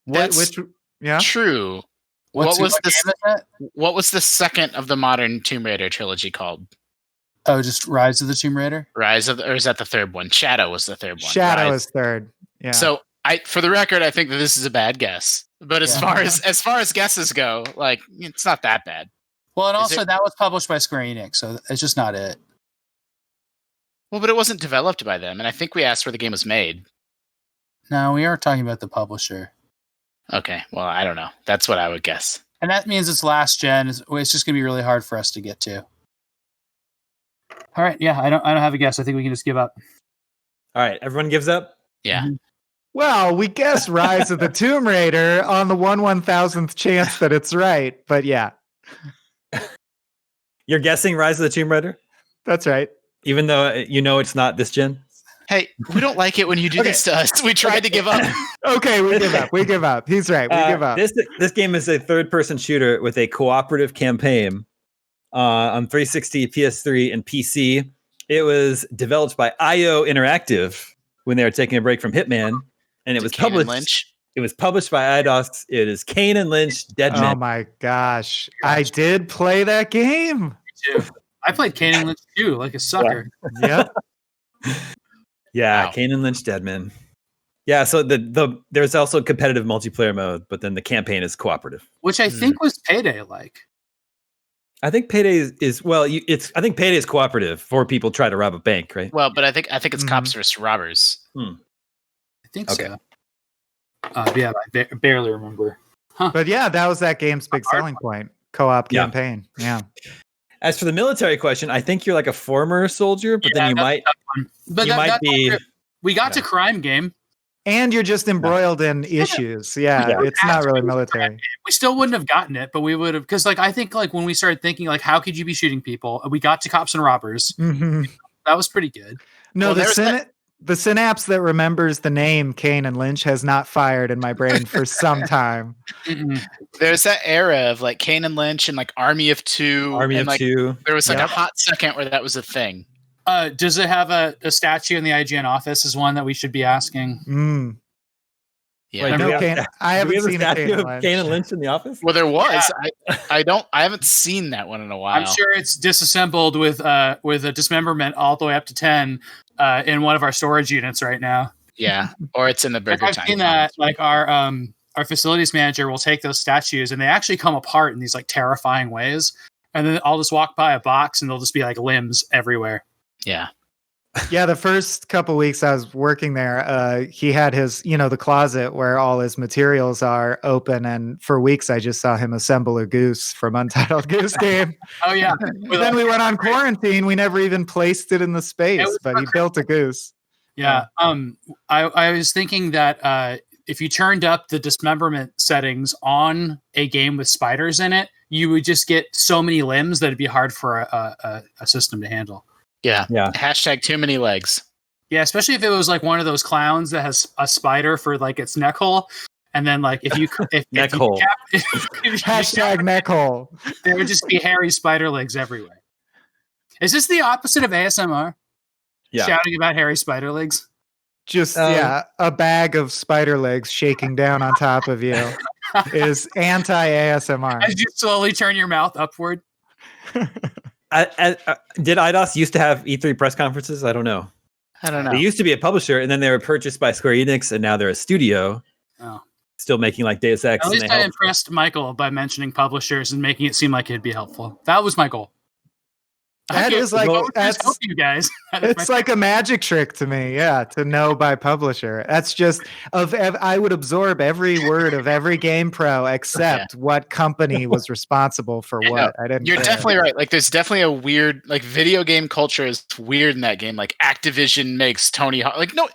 That's true. What was the second of the modern Tomb Raider trilogy called? Oh, just Rise of the Tomb Raider? Or is that the third one? Shadow was the third one. Shadow is third. Yeah. So for the record, I think that this is a bad guess. But as far as guesses go, like it's not that bad. Well, and also that was published by Square Enix, so it's just not it. Well, but it wasn't developed by them, and I think we asked where the game was made. No, we are talking about the publisher. Okay, well, I don't know. That's what I would guess. And that means it's last gen. It's just going to be really hard for us to get to. All right, yeah, I don't have a guess. I think we can just give up. All right, everyone gives up? Yeah. Mm-hmm. Well, we guessed Rise of the Tomb Raider on the 1/1000th chance that it's right, but yeah. You're guessing Rise of the Tomb Raider? That's right. Even though you know it's not this gen? Hey, we don't like it when you do this to us. We tried to give up. Okay, we give up. We give up. He's right. We give up. This game is a third-person shooter with a cooperative campaign on 360, PS3, and PC. It was developed by IO Interactive when they were taking a break from Hitman, and it was published. Lynch? It was published by IDOS. It is Kane and Lynch Dead Man. Oh my gosh. I did play that game. Me too. I played Kane and Lynch too, like a sucker. Yep. Yeah, Wow. Kane and Lynch Dead Man. Yeah, so there's also competitive multiplayer mode, but then the campaign is cooperative. Which I think was Payday like. I think Payday is I think Payday is cooperative. 4 people try to rob a bank, right? Well, but I think it's cops versus robbers. I think so. Yeah, I barely remember. But yeah, that was that game's big selling point. Co-op campaign. Yeah. As for the military question, I think you're like a former soldier, but then you might be. We got to crime game. And you're just embroiled in issues. Yeah, it's not really military. We still wouldn't have gotten it, but we would have, because I think when we started thinking how could you be shooting people, we got to cops and robbers. Mm-hmm. That was pretty good. No, the synapse that remembers the name Kane and Lynch has not fired in my brain for some time. There's that era of like Kane and Lynch and like Army of Two. Two. There was like a hot second where that was a thing. Does it have a statue in the IGN office? Is one that we should be asking. Yeah, I haven't seen a Kane and Lynch in the office. Well, there was. Yeah. I haven't seen that one in a while. I'm sure it's disassembled with a dismemberment all the way up to 10 in one of our storage units right now. Yeah, or it's in the Burger Time. I've seen that. Like our facilities manager will take those statues and they actually come apart in these like terrifying ways. And then I'll just walk by a box and there'll just be like limbs everywhere. Yeah. Yeah, the first couple weeks I was working there, he had his, the closet where all his materials are open, and for weeks I just saw him assemble a goose from Untitled Goose Game. Oh yeah. Then we went on quarantine. We never even placed it in the space, but he built a goose. Yeah. I was thinking that if you turned up the dismemberment settings on a game with spiders in it, you would just get so many limbs that it'd be hard for a system to handle. Yeah. Hashtag too many legs. Yeah, especially if it was like one of those clowns that has a spider for like its neck hole, and then like if neck hole. Hashtag neck hole. There would just be hairy spider legs everywhere. Is this the opposite of ASMR? Yeah. Shouting about hairy spider legs. Just a bag of spider legs shaking down on top of you. is anti-ASMR. As you slowly turn your mouth upward. Did IDOS used to have E3 press conferences? I don't know. I don't know. They used to be a publisher, and then they were purchased by Square Enix, and now they're a studio. Oh. Still making like Deus Ex. At least I impressed Michael by mentioning publishers and making it seem like it'd be helpful. That was my goal. That is like that's help you guys. It's like a magic trick to me, to know by publisher. That's just I would absorb every word of every Game Pro except what company was responsible for what. I didn't. You're definitely right. Like, there's definitely a weird video game culture is weird in that game. Like, Activision makes Tony Hawk. Like, no,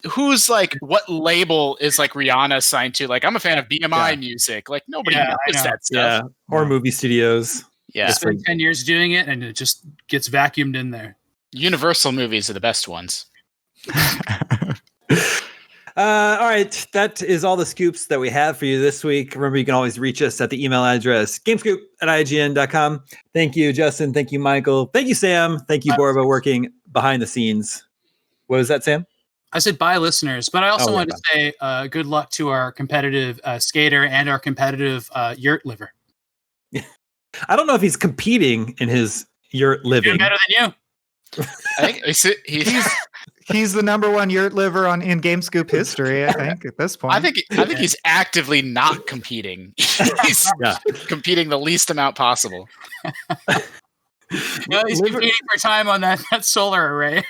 who's like, what label is like Rihanna signed to? Like, I'm a fan of BMI music. Like, nobody knows that stuff. Yeah, or movie studios. Yeah, spend 10 years doing it, and it just gets vacuumed in there. Universal movies are the best ones. All right, that is all the scoops that we have for you this week. Remember, you can always reach us at the email address gamescoop@ign.com. Thank you, Justin. Thank you, Michael. Thank you, Sam. Thank you, Borba, working behind the scenes. What was that, Sam? I said bye, listeners, but I also wanted to say good luck to our competitive skater and our competitive yurt liver. I don't know if he's competing in his yurt living. Doing better than you. I think he's the number one yurt liver in GameScoop history. I think at this point. I think he's actively not competing. He's competing the least amount possible. He's competing for time on that solar array.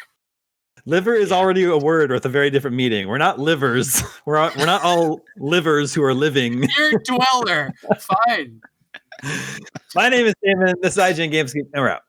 Liver is already a word with a very different meaning. We're not livers. We're not all livers who are living. You're a dweller. Fine. My name is Damon. This is IGN Gamescoop, and we're out.